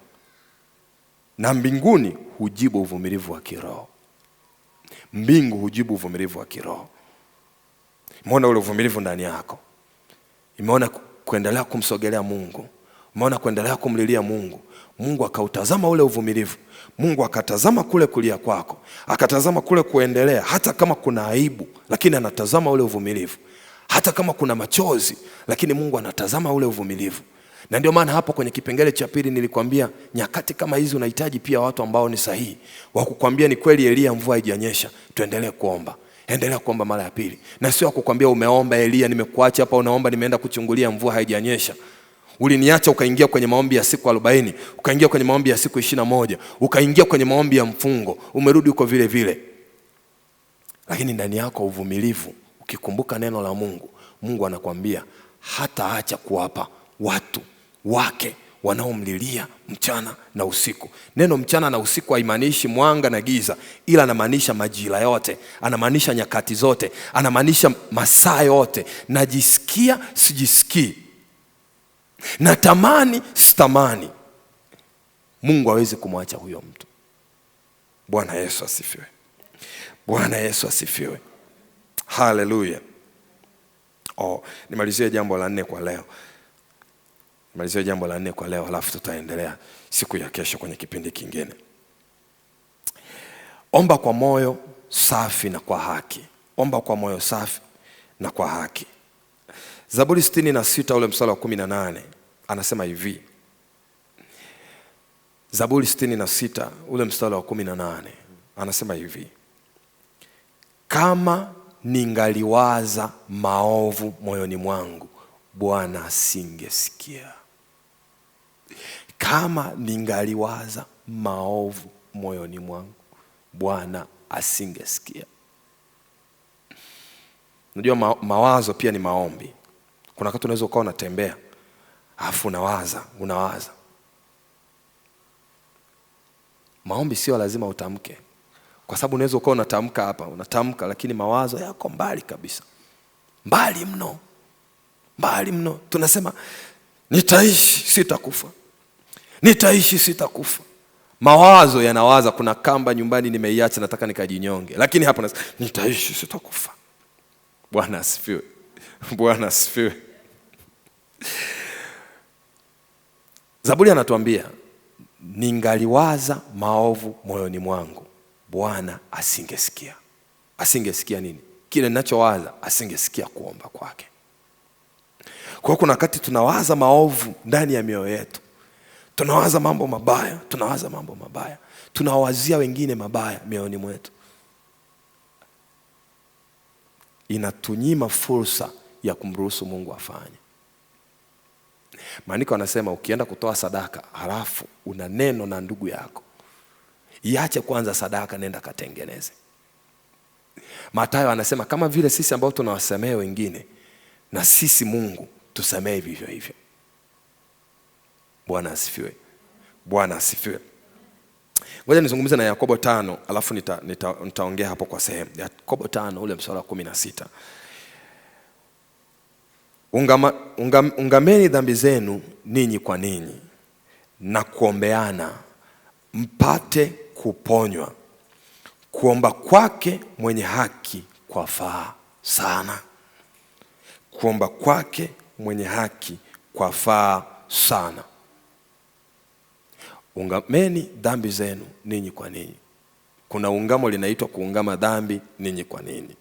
S1: na mbinguni hujibu uvumilivu wa kiroho. Mbingu hujibu uvumilivu wa kiroho. Umeona ule uvumilivu ndani yako. Umeona kuendelea kumsogelea Mungu. Umeona kuendelea kumlilia Mungu. Mungu akautazama ule uvumilivu. Mungu akatazama kule kulia kwako. Akatazama kule kuendelea hata kama kuna aibu, lakini anatazama ule uvumilivu. Hata kama kuna machozi, lakini Mungu anatazama ule uvumilivu. Na ndio maana hapo kwenye kipengele cha pili nilikwambia nyakati kama hizi unahitaji pia watu ambao ni sahihi. Wakukwambia ni kweli Elia mvua haijanyesha, tuendelee kuomba. Endelea kuomba mara ya pili. Na sio kukwambia umeomba Elia nimekuacha hapa unaomba nimeenda kuchungulia mvua haijanyesha. Uliniacha ukaingia kwenye maombi ya siku 40, ukaingia kwenye maombi ya siku 21, ukaingia kwenye maombi ya mfungo, umerudi uko vile vile. Lakini ndani yako uvumilivu, ukikumbuka neno la Mungu, Mungu anakuambia hataacha kuwapa watu wake wanaomlilia mchana na usiku. Neno mchana na usiku haimaanishi mwanga na giza, ila anamaanisha majira yote, anamaanisha nyakati zote, anamaanisha masaa yote. Najisikia sijisikii, natamani sitamani, Mungu hawezi kumwacha huyo mtu. Bwana Yesu asifiwe. Bwana Yesu asifiwe. Haleluya. Nimalizie jambo la 4 kwa leo. Nimalizie jambo la 4 kwa leo, halafu tutaendelea siku ya kesho kwenye kipindi kingine. Omba kwa moyo safi na kwa haki. Omba kwa moyo safi na kwa haki. Zaburi 66 ule mstari wa 18 anasema hivi. Zaburi 66 ule mstari wa 18 anasema hivi. Kama ningaliwaza maovu moyoni mwangu, Bwana asingesikia. Kama ningaliwaza maovu moyoni mwangu, Bwana asingesikia. Unajua mawazo pia ni maombi. Kuna wakati unaweza ukawa unatembea, afu unawaza. Maombi sio lazima utamke. Kwa sababu unaweza ukawa unatamka hapa, unatamka lakini mawazo yako mbali kabisa. Mbali mno. Mbali mno. Tunasema nitaishi sitakufa. Nitaishi sitakufa. Mawazo yanawaza kuna kamba nyumbani nimeiacha nataka nikajinyonge. Lakini hapa nasema nitaishi sitakufa. Bwana asifiwe. Bwana asifiwe. Zaburi anatuambia ningaliwaza maovu moyoni mwangu, Bwana asingesikia. Asingesikia nini? Kile ninachowaza, asingesikia kuomba kwake. Kwa kuna wakati tunawaza maovu ndani ya mioyo yetu. Tunawaza mambo mabaya, tunawazia wengine mabaya mioyoni mwetu. Inatunyima fursa ya kumruhusu Mungu afanye. Maandiko anasema ukienda kutoa sadaka, halafu una neno na ndugu yako, iache kwanza sadaka, nenda katengeneze. Mathayo anasema kama vile sisi ambao tunawasamehe wengine, na sisi Mungu tusamehe vivyo hivyo. Bwana asifiwe. Bwana asifiwe. Ngoja nizungumze na Yakobo 5, alafu nitaongea hapo kwa sehemu. Yakobo 5 ule mstari wa 16. Ungameni dhambi zenu ninyi kwa ninyi na kuombeana mpate kuponywa. Kuomba kwake mwenye haki kwafaa sana. Kuomba kwake mwenye haki kwafaa sana. Ungameni dhambi zenu ninyi kwa ninyi. Kuna ungamo linaitwa kuungama dhambi ninyi kwa ninyi.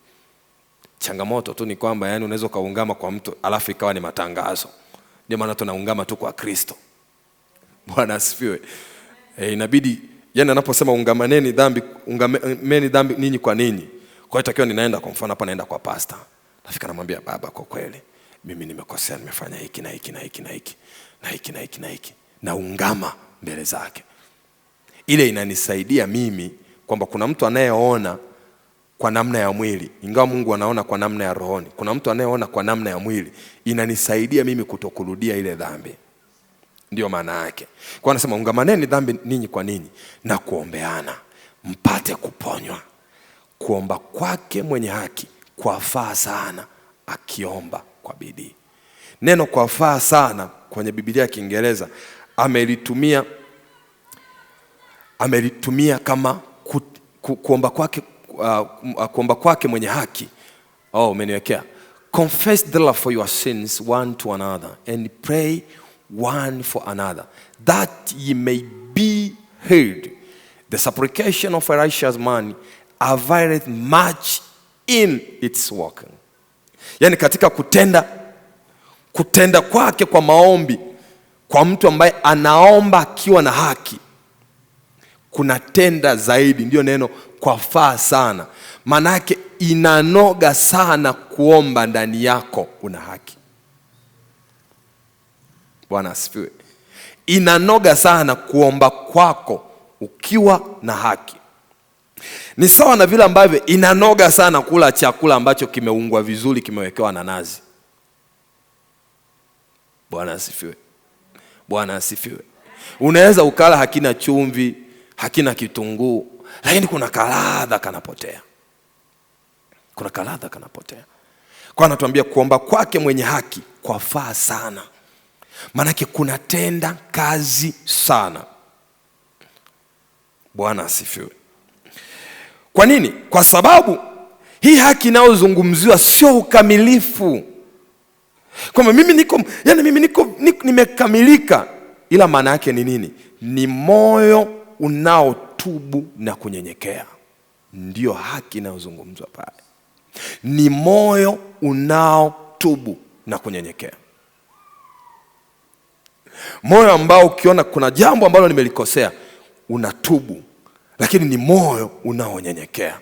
S1: Changamoto tu ni kwamba yani unaweza kaungama kwa mtu alafu ikawa ni matangazo. Ndio maana tunaungama tu kwa Kristo. Bwana asifiwe. Inabidi yani anaposema ungameni dhambi ninyi kwa ninyi. Kwa hiyo takiwa ninaenda kwa mfano hapa naenda kwa pastor. Nafika namwambia baba kwa kweli mimi nimekosea, nimefanya hiki na hiki na hiki na hiki na hiki na hiki na hiki. Na ungama mbele zake. Ile inanisaidia mimi kwamba kuna mtu anayeona kwa namna ya mwili, ingawa Mungu anaona kwa namna ya rohoni. Kuna mtu anayeona kwa namna ya mwili, inanisaidia mimi kutokurudia ile dhambi. Ndio maana yake. Kwa anasema ungamaneni dhambi ninyi kwa ninyi na kuombeana mpate kuponywa. Kuomba kwake mwenye haki kwafaa sana akiomba kwa bidii. Neno kwafaa sana kwenye Biblia ya Kiingereza amelitumia kama kuomba kwake mwenye haki. Umeniwekea. Confess therefore your sins one to another and pray one for another, that ye may be heard. The supplication of a righteous man availeth much in its working. Yani katika kutenda kwake kwa maombi kwa mtu ambaye anaomba akiwa na haki, kuna tenda zaidi. Ndio neno kwafaa sana. Maana yake inanoga sana kuomba ndani yako una haki. Bwana asifiwe. Inanoga sana kuomba kwako ukiwa na haki. Ni sawa na vile ambavyo inanoga sana kula chakula ambacho kimeungwa vizuri, kimewekewa na nazi. Bwana asifiwe. Bwana asifiwe. Unaweza ukala hakina chumvi, hakina kitunguu, lakini kuna kaladha kanapotea. Kuna kaladha kanapotea. Kwa anatuambia kuomba kwake mwenye haki kwafaa sana. Manake kuna tenda kazi sana. Bwana asifiwe. Kwa nini? Kwa sababu hii haki inayozungumziwa sio ukamilifu. Kwamba mimi nimekamilika, ila maana yake ni nini? Ni moyo unaotubu na kunyenyekea. Ndio haki inayozungumzwa pale. Ni moyo unaotubu na kunyenyekea. Moyo ambao ukiona kuna jambo ambalo nimelikosea unatubu, lakini ni moyo unaonyenyekea.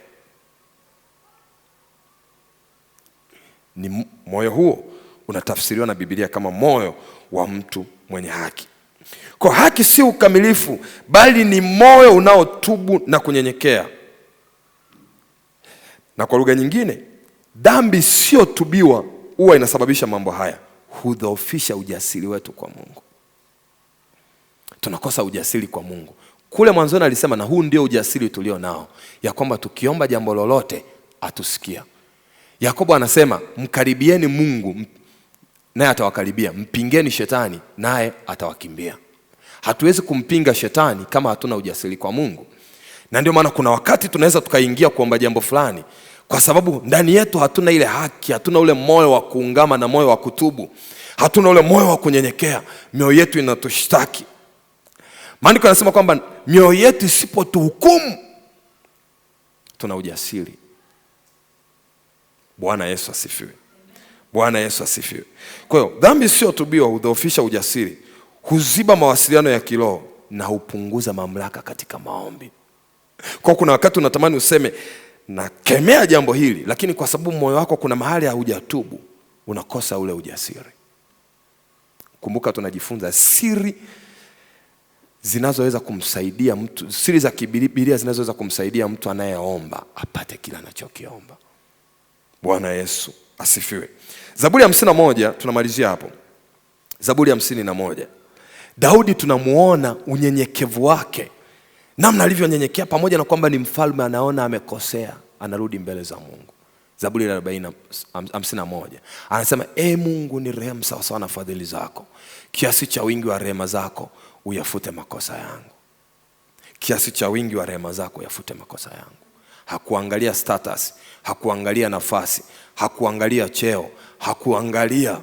S1: Ni moyo huo unatafsiriwa na Biblia kama moyo wa mtu mwenye haki. Kwa haki si ukamilifu, bali ni moyo unaotubu na kunyenyekea. Na kwa lugha nyingine, dhambi sio tubiwa huwa inasababisha mambo haya. Hudhoofisha ujasiri wetu kwa Mungu. Tunakosa ujasiri kwa Mungu. Kule mwanzoni alisema, na huu ndio ujasiri tulio nao, ya kwamba tukiomba jambo lolote atusikia. Yakobo anasema, mkaribieni Mungu naye atawakaribia, mpingeni shetani naye atawakimbia. Hatuwezi kumpinga shetani kama hatuna ujasiri kwa Mungu. Na ndio maana kuna wakati tunaweza tukaingia kuomba jambo fulani, kwa sababu ndani yetu hatuna ile haki, hatuna ule moyo wa kuungama na moyo wa kutubu, hatuna ule moyo wa kunyenyekea. Mioyo yetu inatushtaki. Maandiko yanasema kwamba mioyo yetu isipotuhukumu tuna ujasiri. Bwana Yesu asifiwe. Bwana Yesu asifiwe. Kwa hiyo dhambi sio tubiwa hudhoofisha ujasiri, huziba mawasiliano ya kiroho na hupunguza mamlaka katika maombi. Kwa kuna wakati unatamani useme nakemea jambo hili, lakini kwa sababu moyo wako kuna mahali hujatubu, unakosa ule ujasiri. Kumbuka tunajifunza siri zinazoweza kumsaidia mtu, siri za Biblia zinazoweza kumsaidia mtu anayeomba apate kila anachokiomba. Bwana Yesu asifiwe. Zaburi ya 51 tunamalizia hapo. Zaburi ya 51. Daudi tunamuona unyenyekevu wake. Namna alivyonyenyekea pamoja na kwamba ni mfalme, anaona amekosea, anarudi mbele za Mungu. Zaburi ya 51. Anasema, Mungu ni rehemu sawa sawa na fadhili zako. Kiasi cha wingi wa rehema zako uyafute makosa yangu. Kiasi cha wingi wa rehema zako uyafute makosa yangu. Hakuangalia status, hakuangalia nafasi, hakuangalia cheo, hakuangalia.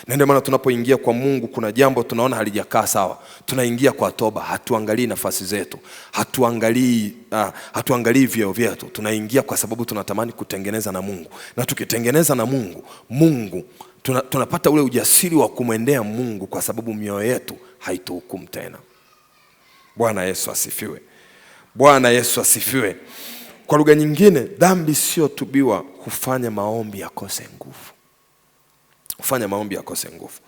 S1: Na ndio maana tunapoingia kwa Mungu kuna jambo tunaona halijakaa sawa, tunaingia kwa toba. Hatuangalii nafasi zetu, hatuangalii vyeo vyetu. Tunaingia kwa sababu tunatamani kutengeneza na Mungu. Na tukitengeneza na Mungu tunapata ule ujasiri wa kumwendea Mungu, kwa sababu mioyo yetu haituhukumu tena. Bwana Yesu asifiwe. Bwana Yesu asifiwe. Kwa lugha nyingine, dhambi sio tubiwa hufanya maombi yakose nguvu. Hufanya maombi yakose nguvu.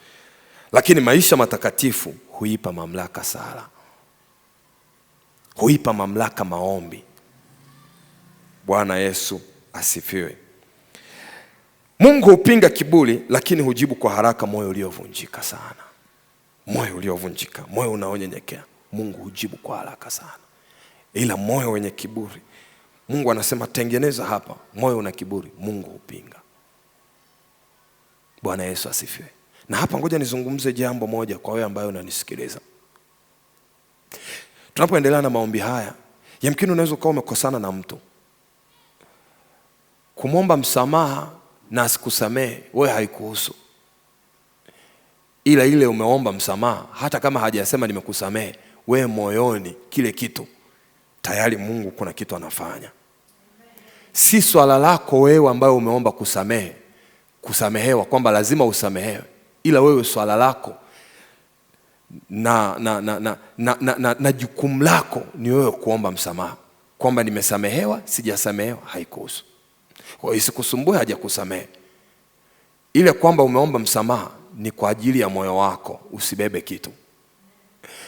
S1: Lakini maisha matakatifu huipa mamlaka sala. Huipa mamlaka maombi. Bwana Yesu asifiwe. Mungu hupinga kiburi, lakini hujibu kwa haraka moyo uliovunjika sana. Moyo uliovunjika, moyo unaonyenyekea, Mungu hujibu kwa haraka sana. Ila moyo wenye kiburi, Mungu anasema tengeneza hapa. Moyo una kiburi, Mungu hupinga. Bwana Yesu asifiwe. Na hapa ngoja nizungumze jambo moja kwa wewe ambaye unanisikiliza. Tunapoendelea na maombi haya, yamkini unaweza kuwa umekosana na mtu. Kumwomba msamaha na asikusamehe wewe haikuhusu. Ila ile umeomba msamaha, hata kama hajasema nimekusamehe, wewe moyoni kile kitu tayari Mungu kuna kitu anafanya. Si swala lako wewe ambaye umeomba kusamehewa kwamba lazima usamehewe, ila wewe swala lako na jukumu lako ni wewe kuomba msamaha. Kwamba nimesamehewa, sijasamehewa haikuhusu. Kwa hiyo isikusumbue hajakusamehe. Ile kwamba umeomba msamaha ni kwa ajili ya moyo wako, usibebe kitu.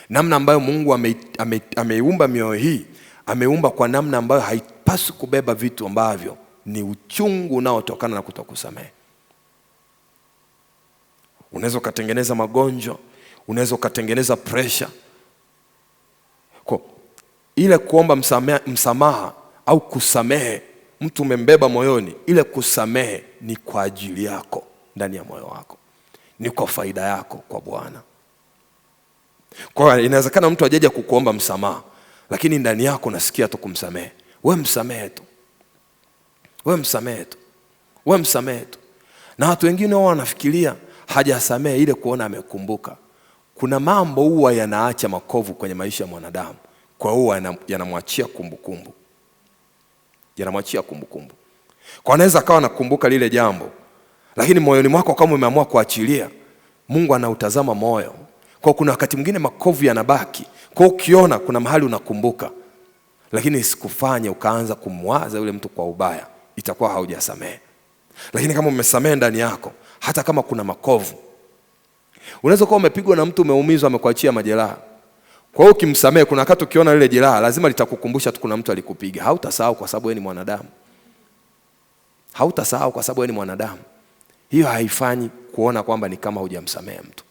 S1: Namna ambayo Mungu ameumba mioyo hii, ameumba kwa namna ambayo haipaswi kubeba vitu ambavyo ni uchungu unaotokana na kutokusamehe. Unaweza kutengeneza magonjwa, unaweza kutengeneza pressure. Kwa ile kuomba msamaha au kusamehe, mtu umembeba moyoni, ile kusamehe ni kwa ajili yako ndani ya moyo wako. Ni kwa faida yako kwa Bwana. Kwa hiyo inawezekana mtu hajaja kukuomba msamaha, lakini ndani yako unasikia tu kumsamehe. Wewe msamehe tu. Wewe msamehe tu. Wewe msamehe tu. Na watu wengine wao wanafikiria hajasamehe ile kuona amekumbuka. Kuna mambo huwa yanaacha makovu kwenye maisha ya mwanadamu. Kwa huwa yanamwachia kumbukumbu. Yanamwachia kumbukumbu. Kwa anaweza akawa anakumbuka lile jambo, lakini moyoni mwako kama umeamua kuachilia, Mungu anautazama moyo. Kwa kuna wakati mwingine makovu yanabaki. Kwa ukiona kuna mahali unakumbuka, lakini isikufanye ukaanza kumwaza yule mtu kwa ubaya, itakuwa haujasamehe. Lakini kama umesamehe ndani yako, hata kama kuna makovu, unaweza kuwa umepigwa na mtu, umeumizwa, amekuachia majeraha. Kwa hiyo ukimsamehe, kuna wakati ukiona lile jeraha lazima litakukumbusha tu kuna mtu alikupiga. Hautasahau kwa sababu wewe ni mwanadamu. Hautasahau kwa sababu wewe ni mwanadamu. Hiyo haifanyi kuona kwamba ni kama hujamsamehe mtu.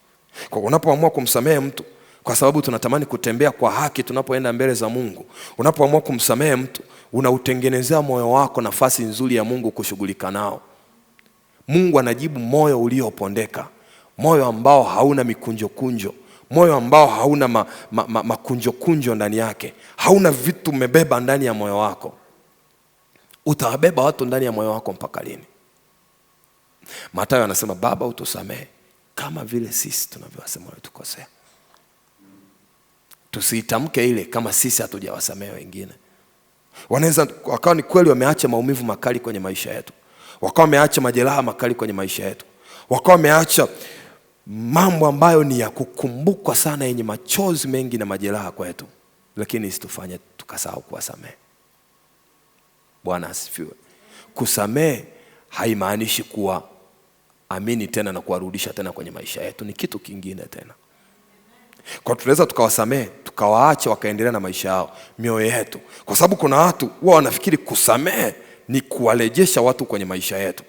S1: Kwa unapoamua kumsamehe mtu, kwa sababu tunatamani kutembea kwa haki tunapoenda mbele za Mungu, unapoamua kumsamehe mtu, unautengenezea moyo wako nafasi nzuri ya Mungu kushughulika nao. Mungu anajibu moyo uliopondeka, moyo ambao hauna mikunjo, moyo ambao hauna makunjo ndani yake, hauna vitu umebeba ndani ya moyo wako. Utawabeba watu ndani ya moyo wako mpaka lini? Mathayo anasema, Baba utusamehe kama vile sisi tunavyowasema waliotukosea. Tusiitamke ile kama sisi hatujawasamehe wengine. Wanaweza wakawa ni kweli wameacha maumivu makali kwenye maisha yetu, wakawa wameacha majeraha makali kwenye maisha yetu, wakawa wameacha mambo ambayo ni ya kukumbukwa sana, yenye machozi mengi na majeraha kwetu, lakini isitufanye tukasahau kuwasamehe. Bwana asifiwe. Kusamehe haimaanishi kuwa amini tena na kuwarudisha tena kwenye maisha yetu, ni kitu kingine tena. Kwa tunaweza tukawasamehe, tukawaacha wakaendelea na maisha yao, mioyo yetu. Kwa sababu kuna watu wao wanafikiri kusamehe ni kuwarejesha watu kwenye maisha yetu.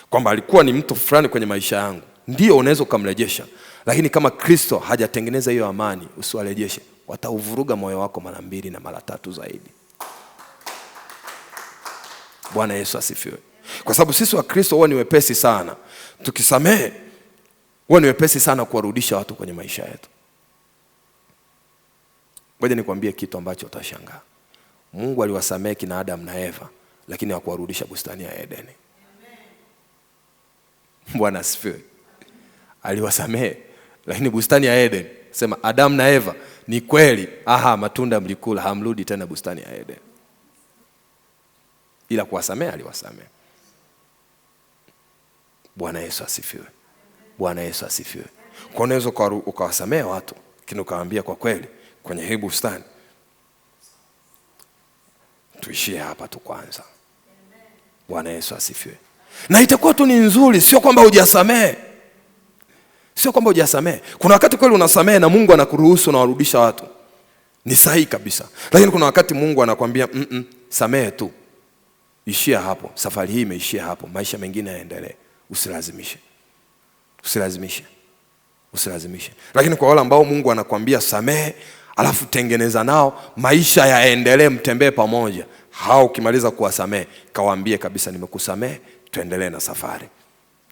S1: Kwamba alikuwa ni mtu fulani kwenye maisha yangu, ndio unaweza kumrejesha, lakini kama Kristo hajatengeneza hiyo amani, usiwarejeshe. Watauvuruga moyo wako mara 2 na mara 3 zaidi. Bwana Yesu asifiwe. Kwa sababu sisi wa Kristo huwa ni wepesi sana, tukisamehe huwa ni wepesi sana kuwarudisha watu kwenye maisha yetu. Ngoja nikwambie kitu ambacho utashangaa. Mungu aliwasamehe kina Adam na Eva, lakini hakuwarudisha bustani ya Edeni. Bwana asifiwe. Aliwasamehe, lakini bustani ya Edeni, sema Adam na Eva, ni kweli matunda mlikula, hamrudi tena bustani ya Edeni. Ila kuwasamehe aliwasamehe. Bwana Yesu asifiwe. Bwana Yesu asifiwe. Kwa unaweza ukawasamehe watu, lakini ukawaambia kwa kweli, kwenye hii bustani tuishie hapa tu kwanza. Bwana Yesu asifiwe. Na itakuwa tu ni nzuri, sio kwamba hujasamehe. Sio kwamba hujasamehe. Kuna wakati kweli unasamehe na Mungu anakuruhusu na warudisha watu. Ni sahihi kabisa. Lakini kuna wakati Mungu anakuambia samehe tu. ishia hapo. Safari hii imeishia hapo, maisha mengine yaendelee. Usilazimishe. Usilazimishe. Usilazimishe. Lakini kwa wale ambao Mungu anakuambia samehe, alafu tengeneza nao, maisha yaendelee, mtembee pamoja. Hao ukimaliza kuwasamehe, kawaambie kabisa nimekusamehe, tuendelee na safari.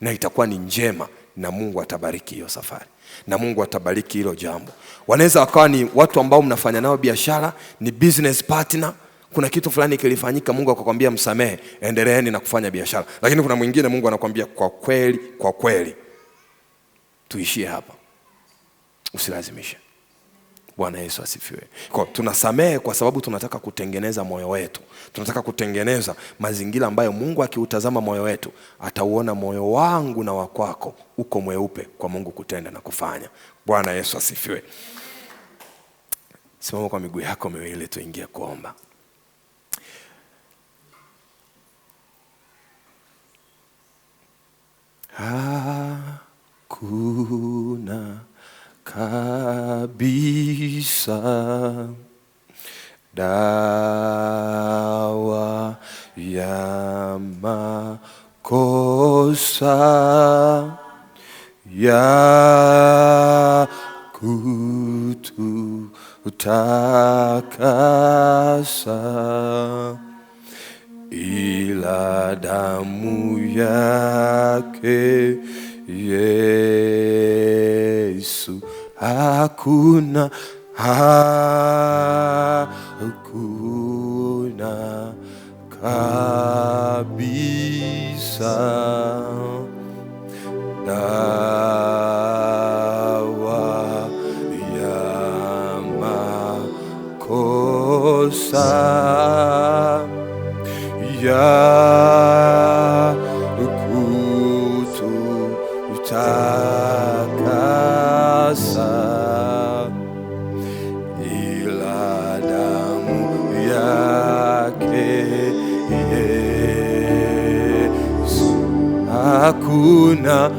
S1: Na itakuwa ni njema, na Mungu atabariki hiyo safari. Na Mungu atabariki hilo jambo. Wanaweza wakawa ni watu ambao mnafanya nao biashara, ni business partner. Kuna kitu fulani kilifanyika, Mungu akakwambia msamehe, endeleeni na kufanya biashara. Lakini kuna mwingine Mungu anakuambia kwa kweli tuishie hapa. Usilazimishe. Bwana Yesu asifiwe. Kwa tunasamehe kwa sababu tunataka kutengeneza moyo wetu. Tunataka kutengeneza mazingira ambayo Mungu akiutazama moyo wetu, atauona moyo wangu na wakwako uko mweupe kwa Mungu kutenda na kufanya. Bwana Yesu asifiwe. Simama kwa miguu yako miwili, tuingie kuomba. Hakuna kabisa dawa ya makosa ya kututakasa, ila damu yake Yesu. Hakuna kabisa dawa ya makosa ya kututakasa, ila damu yake Yesu. Hakuna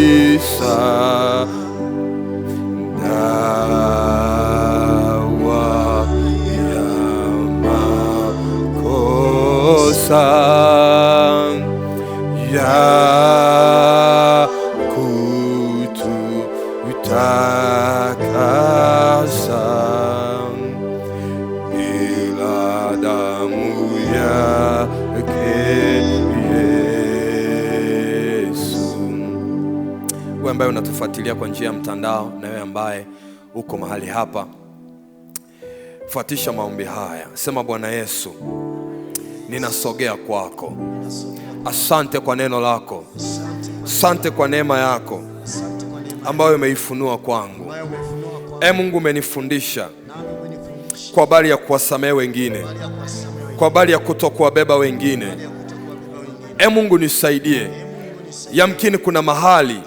S1: kabisa dawa ya makosa ya kututakasa, ila damu yake Yesu. Wewe ambaye unatufuatilia kwa njia ya mtandao, na wewe ambaye uko mahali hapa, fuatisha maombi haya. Sema, Bwana Yesu, ninasogea kwako. Asante kwa neno lako. Asante kwa neema yako ambayo umeifunua kwangu. Mungu, umenifundisha kwa habari ya kuwasamehe wengine, kwa habari ya kutokuwabeba wengine. Mungu, nisaidie. Yamkini kuna mahali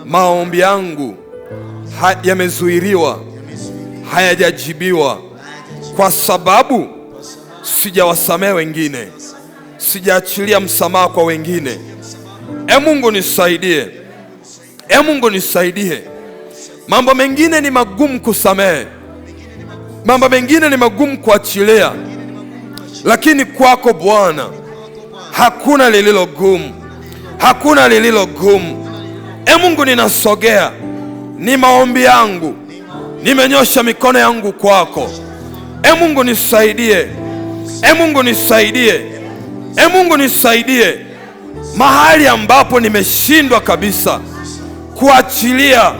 S1: maombi yangu yamezuiliwa, hayajajibiwa kwa sababu sijawasamehe wengine, sijaachilia msamaha kwa wengine. Mungu nisaidie. Mungu nisaidie. Mambo mengine ni magumu kusamehe, mambo mengine ni magumu kuachilia, lakini kwako Bwana hakuna lililo gumu, hakuna lililo gumu. Mungu, ninasogea, ni maombi yangu, nimenyosha mikono yangu kwako. Mungu nisaidie. Mungu nisaidie. Mungu nisaidie. Mahali ambapo nimeshindwa kabisa kuachilia,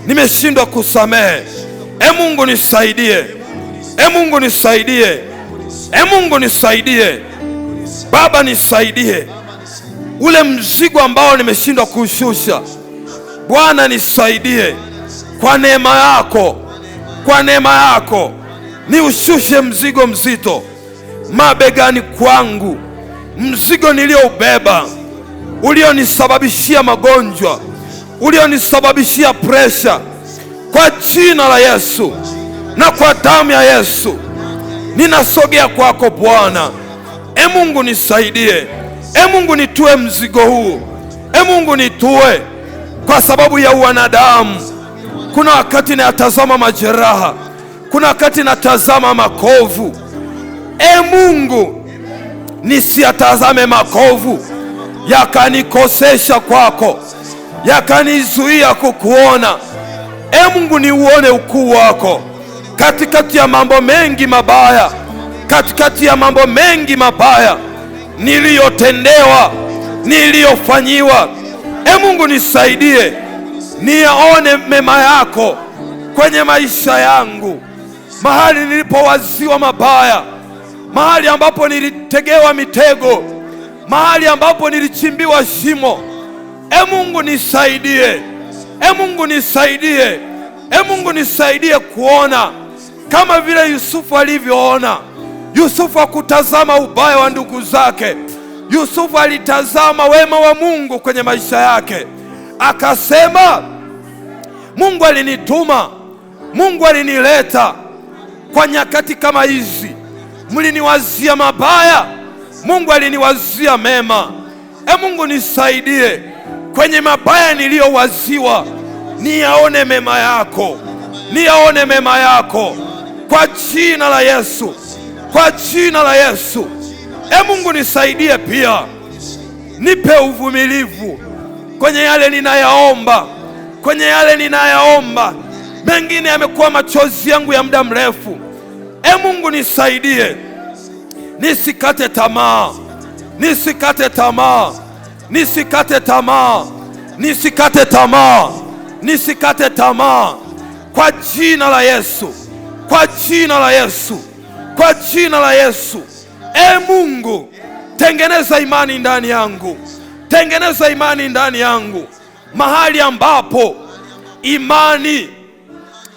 S1: nimeshindwa kusamehe, Mungu nisaidie. Mungu nisaidie. Mungu nisaidie. Baba nisaidie. Ule mzigo ambao nimeshindwa kushusha, Bwana nisaidie. Kwa neema yako, kwa neema yako, ni ushushe mzigo mzito mabegani kwangu, mzigo nilioubeba, ulionisababishia magonjwa, ulionisababishia presha. Kwa jina la Yesu na kwa damu ya Yesu, ninasogea kwako Bwana. Mungu nisaidie. Mungu nitue mzigo huu. Mungu nitue, kwa sababu ya wanadamu, Kuna wakati nayatazama majeraha, kuna wakati natazama makovu. Mungu, nisiyatazame makovu yakanikosesha kwako, yakanizuia kukuona. Mungu, niuone ukuu wako katikati ya mambo mengi mabaya, katikati ya mambo mengi mabaya niliyotendewa, niliyofanyiwa. Mungu, nisaidie niyaone mema yako kwenye maisha yangu, mahali nilipowaziwa mabaya, mahali ambapo nilitegewa mitego, mahali ambapo nilichimbiwa shimo. Mungu, nisaidie. Mungu, nisaidie. Mungu, nisaidie kuona kama vile Yusufu alivyoona. Yusufu hakutazama ubaya wa ndugu zake. Yusufu alitazama wema wa Mungu kwenye maisha yake, akasema, Mungu alinituma, Mungu alinileta kwa nyakati kama hizi. Mliniwazia mabaya, Mungu aliniwazia mema. Mungu, nisaidie kwenye mabaya niliyowaziwa, niyaone mema yako, niyaone mema yako kwa jina la Yesu, kwa jina la Yesu. Mungu, nisaidie pia, nipe uvumilivu kwenye yale ninayaomba, kwenye yale ninayaomba. Mengine yamekuwa machozi yangu ya muda mrefu. Mungu, nisaidie nisikate tamaa, nisikate tamaa, nisikate tamaa, nisikate tamaa, nisikate tamaa, kwa jina la Yesu, kwa jina la Yesu, kwa jina la Yesu. Mungu, tengeneza imani ndani yangu, tengeneza imani ndani yangu, mahali ambapo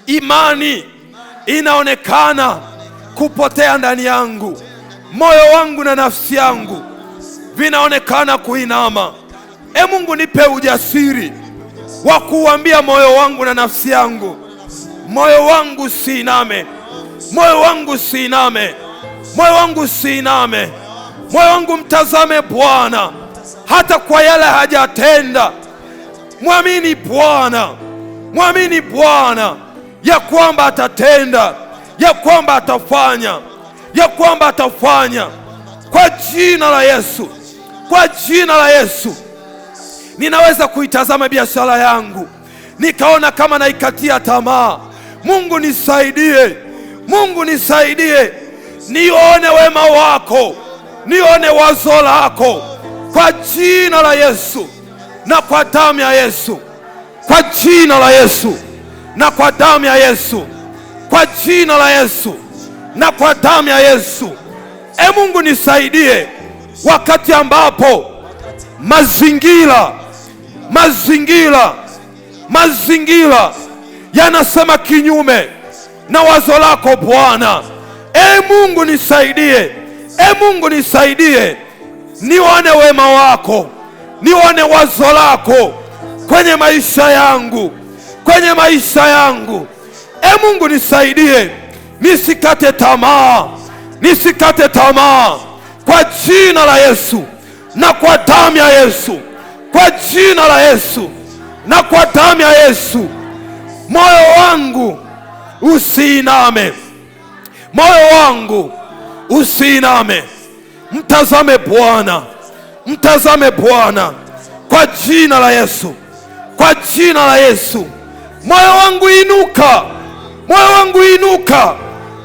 S1: imani inaonekana kupotea ndani yangu. Moyo wangu na nafsi yangu vinaonekana kuinama. Mungu, nipe ujasiri wa kuambia moyo wangu na nafsi yangu, moyo wangu siiname, moyo wangu siiname, moyo wangu siiname. Moyo wangu mtazame Bwana, hata kwa yale hajatenda. Mwamini Bwana, mwamini Bwana ya kwamba atatenda, ya kwamba atafanya, ya kwamba atafanya, kwa jina la Yesu, kwa jina la Yesu. Ninaweza kuitazama biashara yangu nikaona kama naikatia tamaa. Mungu, nisaidie, Mungu, nisaidie nione wema wako, nione wazo lako, kwa jina la Yesu na kwa damu ya Yesu, kwa jina la Yesu na kwa damu ya Yesu, kwa jina la Yesu na kwa damu ya Yesu. Mungu, nisaidie wakati ambapo mazingira yanasema kinyume na wazo lako Bwana. Mungu, nisaidie. Mungu, nisaidie nione wema wako, nione wazo lako kwenye maisha yangu, kwenye maisha yangu. Mungu, nisaidie nisikate tamaa, nisikate tamaa, kwa jina la Yesu na kwa damu ya Yesu, kwa jina la Yesu na kwa damu ya Yesu. Moyo wangu usiiname, moyo wangu usiiname. Mtazame Bwana, mtazame Bwana, kwa jina la Yesu, kwa jina la Yesu. Moyo wangu inuka, moyo wangu inuka,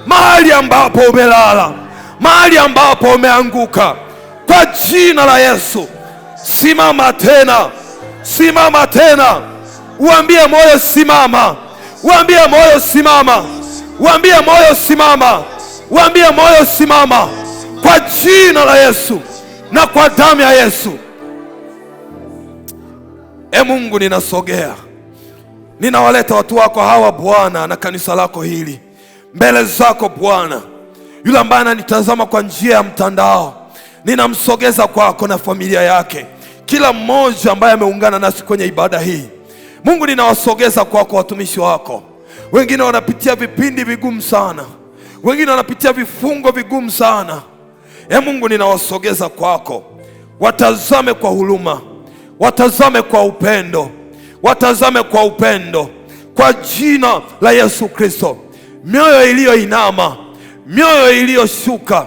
S1: mahali ambapo umelala, mahali ambapo umeanguka, kwa jina la Yesu. Simama tena, simama tena. Uambie moyo simama, uambie moyo simama, uambie moyo simama, uambie moyo simama, kwa jina la Yesu na kwa damu ya Yesu. Mungu, ninasogea, ninawaleta watu wako hawa Bwana na kanisa lako hili mbele zako Bwana. Yule ambaye ananitazama kwa njia ya mtandao, ninamsogeza kwako na familia yake, kila mmoja ambaye ameungana nasi kwenye ibada hii. Mungu, ninawasogeza kwako watumishi wako. Wengine wanapitia vipindi vigumu sana, wengine wanapitia vifungo vigumu sana. Mungu, ninawasogeza kwako. Watazame kwa huruma, watazame kwa upendo, watazame kwa upendo, kwa jina la Yesu Kristo. Mioyo iliyoinama, mioyo iliyoshuka,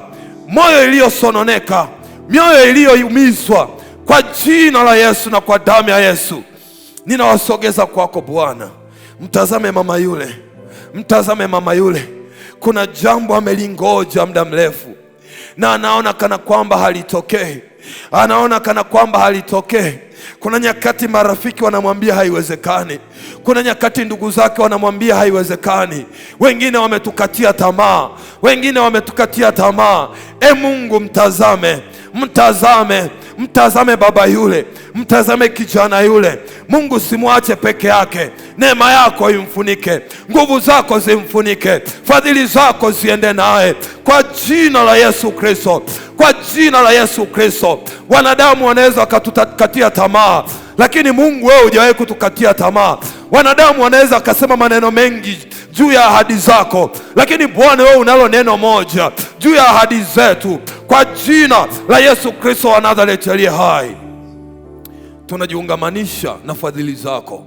S1: moyo iliyosononeka, mioyo iliyoumizwa, kwa jina la Yesu na kwa damu ya Yesu ninawasogeza kwako Bwana. Mtazame mama yule, mtazame mama yule. Kuna jambo amelingoja muda mrefu na anaona kana kwamba halitokei, anaona kana kwamba halitokei. Kuna nyakati marafiki wanamwambia haiwezekani, kuna nyakati ndugu zake wanamwambia haiwezekani. Wengine wametukatia tamaa, wengine wametukatia tamaa. Mungu mtazame, mtazame, mtazame baba yule, mtazame kijana yule. Mungu simwache peke yake, neema yako imfunike, nguvu zako zimfunike, fadhili zako ziende naye kwa jina la Yesu Kristo, kwa jina la Yesu Kristo. Wanadamu wanaweza wakatukatia tamaa, lakini Mungu wewe hujawahi kutukatia tamaa. Wanadamu wanaweza wakasema maneno mengi juu ya ahadi zako, lakini Bwana wewe unalo neno moja juu ya ahadi zetu. Kwa jina la Yesu Kristo wa Nazareti aliye hai, tunajiungamanisha na fadhili zako,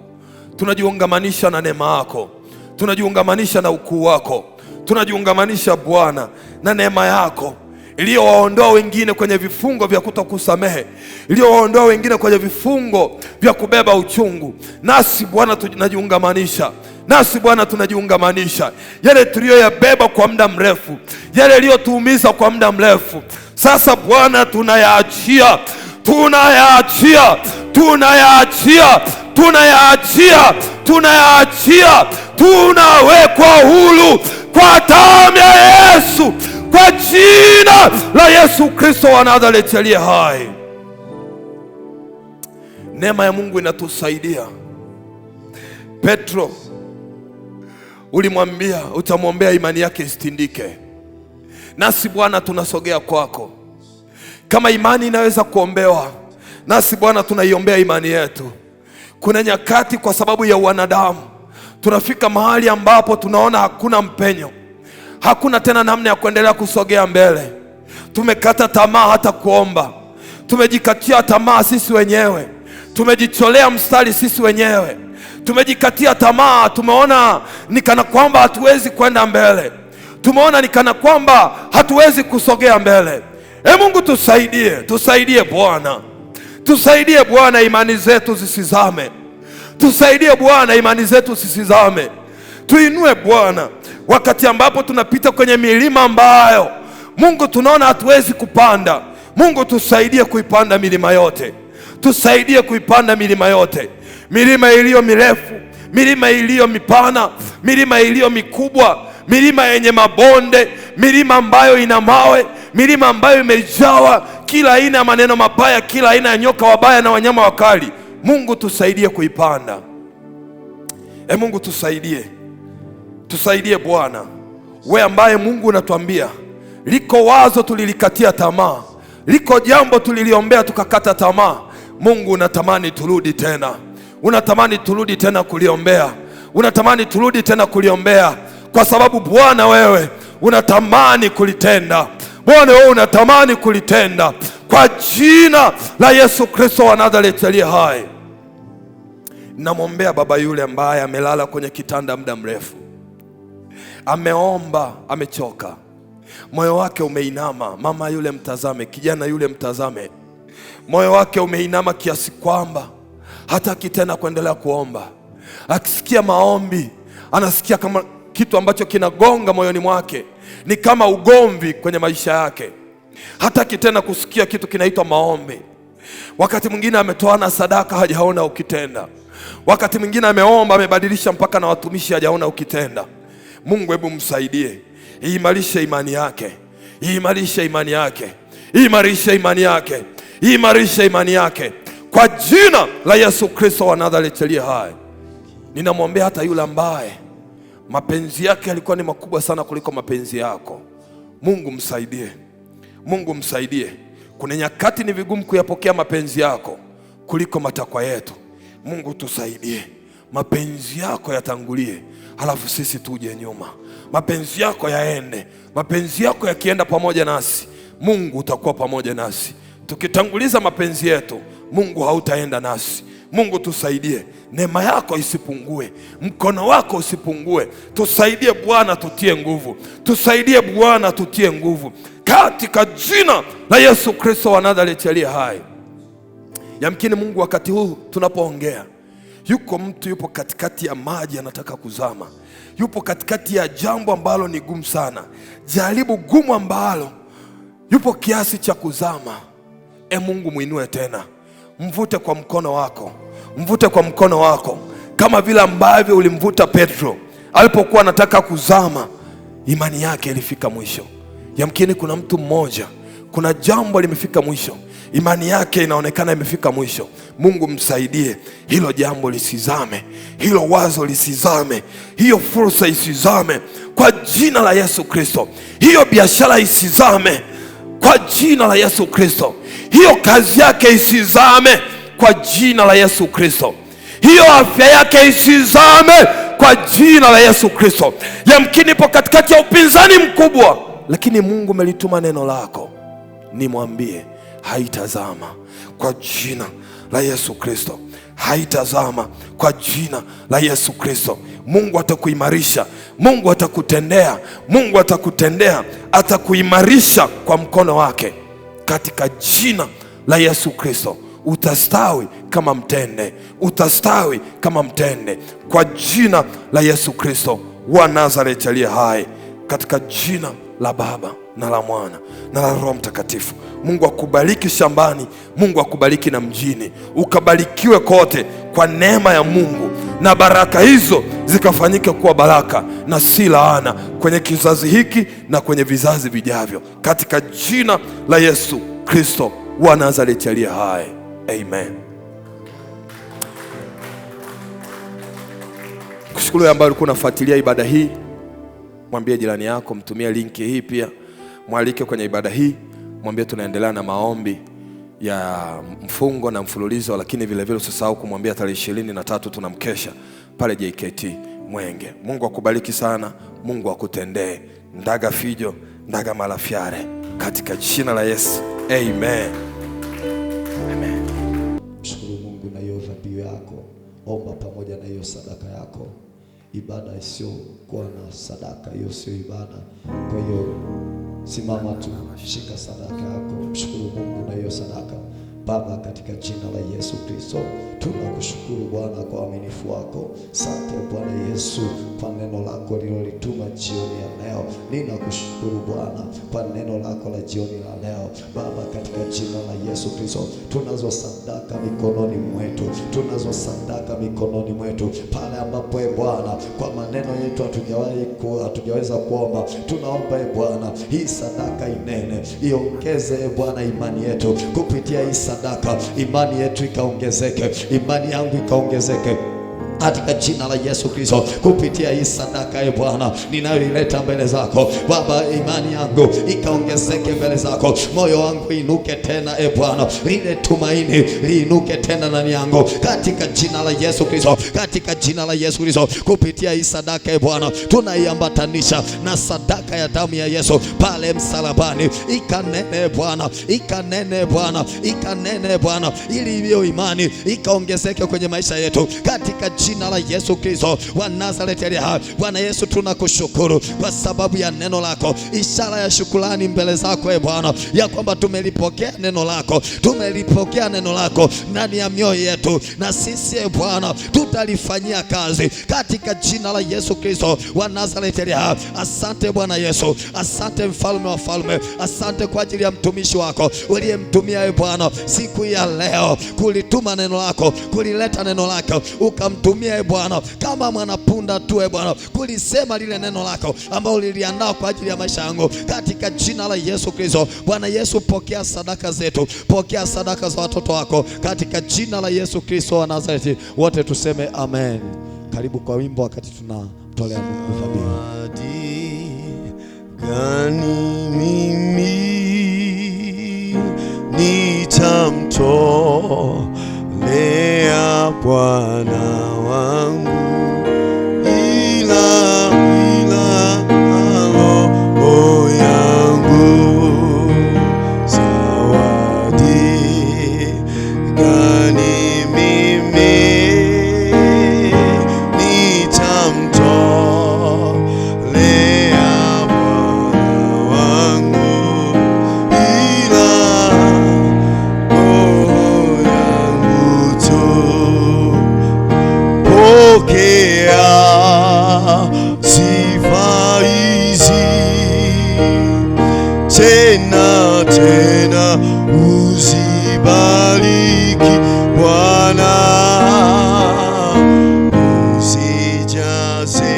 S1: tunajiungamanisha na neema yako, tunajiungamanisha na ukuu wako, tunajiungamanisha Bwana na neema yako iliyowaondoa wengine kwenye vifungo vya kutokusamehe, iliyowaondoa wengine kwenye vifungo vya kubeba uchungu. Nasi Bwana tunajiungamanisha, nasi Bwana tunajiungamanisha. Yale tuliyoyabeba kwa muda mrefu, yale yaliyotuumiza kwa muda mrefu, sasa Bwana tunayaachia, tunayaachia, tunayaachia, tunayaachia, tunayaachia. Tunawekwa huru kwa damu ya Yesu, kwa jina la Yesu Kristo wa Nazareti aliye hai. Neema ya Mungu inatusaidia. Petro ulimwambia utamwombea imani yake isitindike. Nasi Bwana tunasogea kwako. Kama imani inaweza kuombewa, nasi Bwana tunaiombea imani yetu. Kuna nyakati kwa sababu ya wanadamu tunafika mahali ambapo tunaona hakuna mpenyo, hakuna tena namna ya kuendelea kusogea mbele. Tumekata tamaa hata kuomba, tumejikatia tamaa sisi wenyewe, tumejitolea mstari sisi wenyewe, tumejikatia tamaa. Tumeona ni kana kwamba hatuwezi kwenda mbele, tumeona ni kana kwamba hatuwezi kusogea mbele. Mungu tusaidie, tusaidie Bwana, tusaidie Bwana, imani zetu zisizame. Tusaidie Bwana, imani zetu zisizame. Tuinue Bwana wakati ambapo tunapita kwenye milima ambayo Mungu tunaona hatuwezi kupanda. Mungu tusaidie kuipanda milima yote, tusaidie kuipanda milima yote, milima iliyo mirefu, milima iliyo mipana, milima iliyo mikubwa, milima yenye mabonde, milima ambayo ina mawe, milima ambayo imejawa kila aina ya maneno mabaya, kila aina ya nyoka wabaya na wanyama wakali. Mungu tusaidie kuipanda. Mungu tusaidie, tusaidie Bwana. We ambaye Mungu unatuambia liko wazo tulilikatia tamaa, liko jambo tuliliombea tukakata tamaa. Mungu unatamani turudi tena, unatamani turudi tena kuliombea, unatamani turudi tena kuliombea, kwa sababu Bwana wewe unatamani kulitenda. Bwana wewe unatamani kulitenda kwa jina la Yesu Kristo wa Nazareti aliye hai. Namwombea baba yule ambaye amelala kwenye kitanda muda mrefu, ameomba, amechoka, moyo wake umeinama. Mama yule mtazame, kijana yule mtazame, moyo wake umeinama kiasi kwamba hataki tena kuendelea kuomba. Akisikia maombi anasikia kama kitu ambacho kinagonga moyoni mwake, ni kama ugomvi kwenye maisha yake. Hataki tena kusikia kitu kinaitwa maombi. Wakati mwingine ametoana sadaka, hajaona ukitenda. Wakati mwingine ameomba, amebadilisha mpaka na watumishi, hajaona ukitenda. Mungu hebu msaidie, iimarishe imani yake, iimarishe imani yake, iimarishe imani yake, iimarishe imani yake kwa jina la Yesu Kristo wa Nazareti aliye hai. Ninamwombea hata yule ambaye mapenzi yake yalikuwa ni makubwa sana kuliko mapenzi yako. Mungu msaidie, Mungu msaidie. Kuna nyakati ni vigumu kuyapokea mapenzi yako kuliko matakwa yetu. Mungu tusaidie, mapenzi yako yatangulie, halafu sisi tuje nyuma. Mapenzi yako yaende, mapenzi yako yakienda pamoja nasi, Mungu utakuwa pamoja nasi. Tukitanguliza mapenzi yetu, Mungu hautaenda nasi. Mungu tusaidie, neema yako isipungue, mkono wako usipungue. Tusaidie Bwana, tutie nguvu. Tusaidie Bwana, tutie nguvu, katika jina la Yesu Kristo wa Nazareti aliye hai. Yamkini Mungu, wakati huu tunapoongea, yuko mtu yupo katikati ya maji anataka kuzama. Yupo katikati ya jambo ambalo ni gumu sana, jaribu gumu ambalo yupo kiasi cha kuzama. Mungu, muinue tena, mvute kwa mkono wako, mvute kwa mkono wako, kama vile ambavyo ulimvuta Petro alipokuwa anataka kuzama. Imani yake ilifika mwisho. Yamkini kuna mtu mmoja, kuna jambo limefika mwisho, imani yake inaonekana imefika mwisho. Mungu msaidie, hilo jambo lisizame, hilo wazo lisizame, hiyo fursa isizame kwa jina la Yesu Kristo. Hiyo biashara isizame kwa jina la Yesu Kristo. Hiyo kazi yake isizame kwa jina la Yesu Kristo. Hiyo afya yake isizame kwa jina la Yesu Kristo. Yamkini ipo katikati ya upinzani mkubwa, lakini Mungu umelituma neno lako, nimwambie haitazama kwa jina la Yesu Kristo. Haitazama kwa jina la Yesu Kristo. Mungu atakuimarisha, Mungu atakutendea, Mungu atakutendea, atakuimarisha kwa mkono wake katika jina la Yesu Kristo. Utastawi kama mtende, utastawi kama mtende kwa jina la Yesu Kristo wa Nazareti aliye hai, katika jina la Baba na la Mwana na la Roho Mtakatifu. Mungu akubariki shambani, Mungu akubariki na mjini, ukabarikiwe kote kwa neema ya Mungu, na baraka hizo zikafanyike kuwa baraka na si laana kwenye kizazi hiki na kwenye vizazi vijavyo, katika jina la Yesu Kristo wa Nazareti aliye hai. Amen. Kushukuru ambaye ulikuwa unafuatilia ibada hii. Mwambie jirani yako, mtumie linki hii pia, mwalike kwenye ibada hii. Mwambie tunaendelea na maombi ya mfungo na mfululizo, lakini vile vile usisahau kumwambia tarehe 23 tunamkesha pale JKT Mwenge. Mungu akubariki sana, Mungu akutendee. Ndaga fijo, ndaga malafyare, katika jina la Yesu. Amen. Amen.
S2: Mshukuru Mungu na hiyo dhabihu yako. Omba pamoja na hiyo sadaka yako. Ibada isiyokuwa na sadaka, hiyo sio ibada. Kwa hiyo simama tu, shika sadaka yako, mshukuru Mungu na hiyo sadaka. Baba, katika jina la Yesu Kristo, tunakushukuru Bwana kwa uaminifu wako. Asante Bwana Yesu kwa neno lako lilolituma jioni ya leo. Ninakushukuru Bwana kwa neno lako la jioni la leo. Baba, katika jina la Yesu Kristo, tunazo sadaka mikononi mwetu, tunazo sadaka mikononi mwetu. Pale ambapo Bwana kwa maneno yetu hatujaweza kuomba, tunaomba Bwana hii sadaka inene, iongeze Bwana imani yetu kupitia hii sadaka, imani yetu ikaongezeke, imani yangu ikaongezeke katika jina la Yesu Kristo. Kupitia hii sadaka Bwana ninayoileta mbele zako Baba, imani yangu ikaongezeke mbele zako, moyo wangu inuke tena Bwana, lile tumaini liinuke tena ndani yangu katika jina la Yesu Kristo, katika jina la Yesu Kristo. Kupitia hii sadaka Bwana tunaiambatanisha na sadaka ya damu ya Yesu pale msalabani, ikanene Bwana, ikanene Bwana, ikanene Bwana, ili hiyo imani ikaongezeke kwenye maisha yetu katika jina la Yesu Kristo wa Nazareti aliye hai. Bwana Yesu, tunakushukuru kwa sababu ya neno lako, ishara ya shukrani mbele zako Bwana, ya kwamba tumelipokea neno lako, tumelipokea neno lako ndani ya mioyo yetu, na sisi Bwana tutalifanyia kazi katika jina la Yesu Kristo wa Nazareti aliye hai. Asante Bwana Yesu, asante mfalme wa falme, asante kwa ajili ya mtumishi wako uliyemtumia Bwana siku ya leo kulituma neno lako, kulileta neno lako, ukamtumia Bwana kama mwanapunda tu Bwana kulisema lile neno lako ambalo liliandaa kwa ajili ya maisha yangu katika jina la Yesu Kristo. Bwana Yesu, pokea sadaka zetu, pokea sadaka za watoto wako katika jina la Yesu Kristo wa Nazareti. Wote tuseme amen. Karibu kwa wimbo wakati tunamtolea Mungu dhabihu.
S3: Gani mimi nitamtolea Bwana wangu ila roho yangu? Zawadi gani mimi tena tena, uzibariki Bwana, uzijaze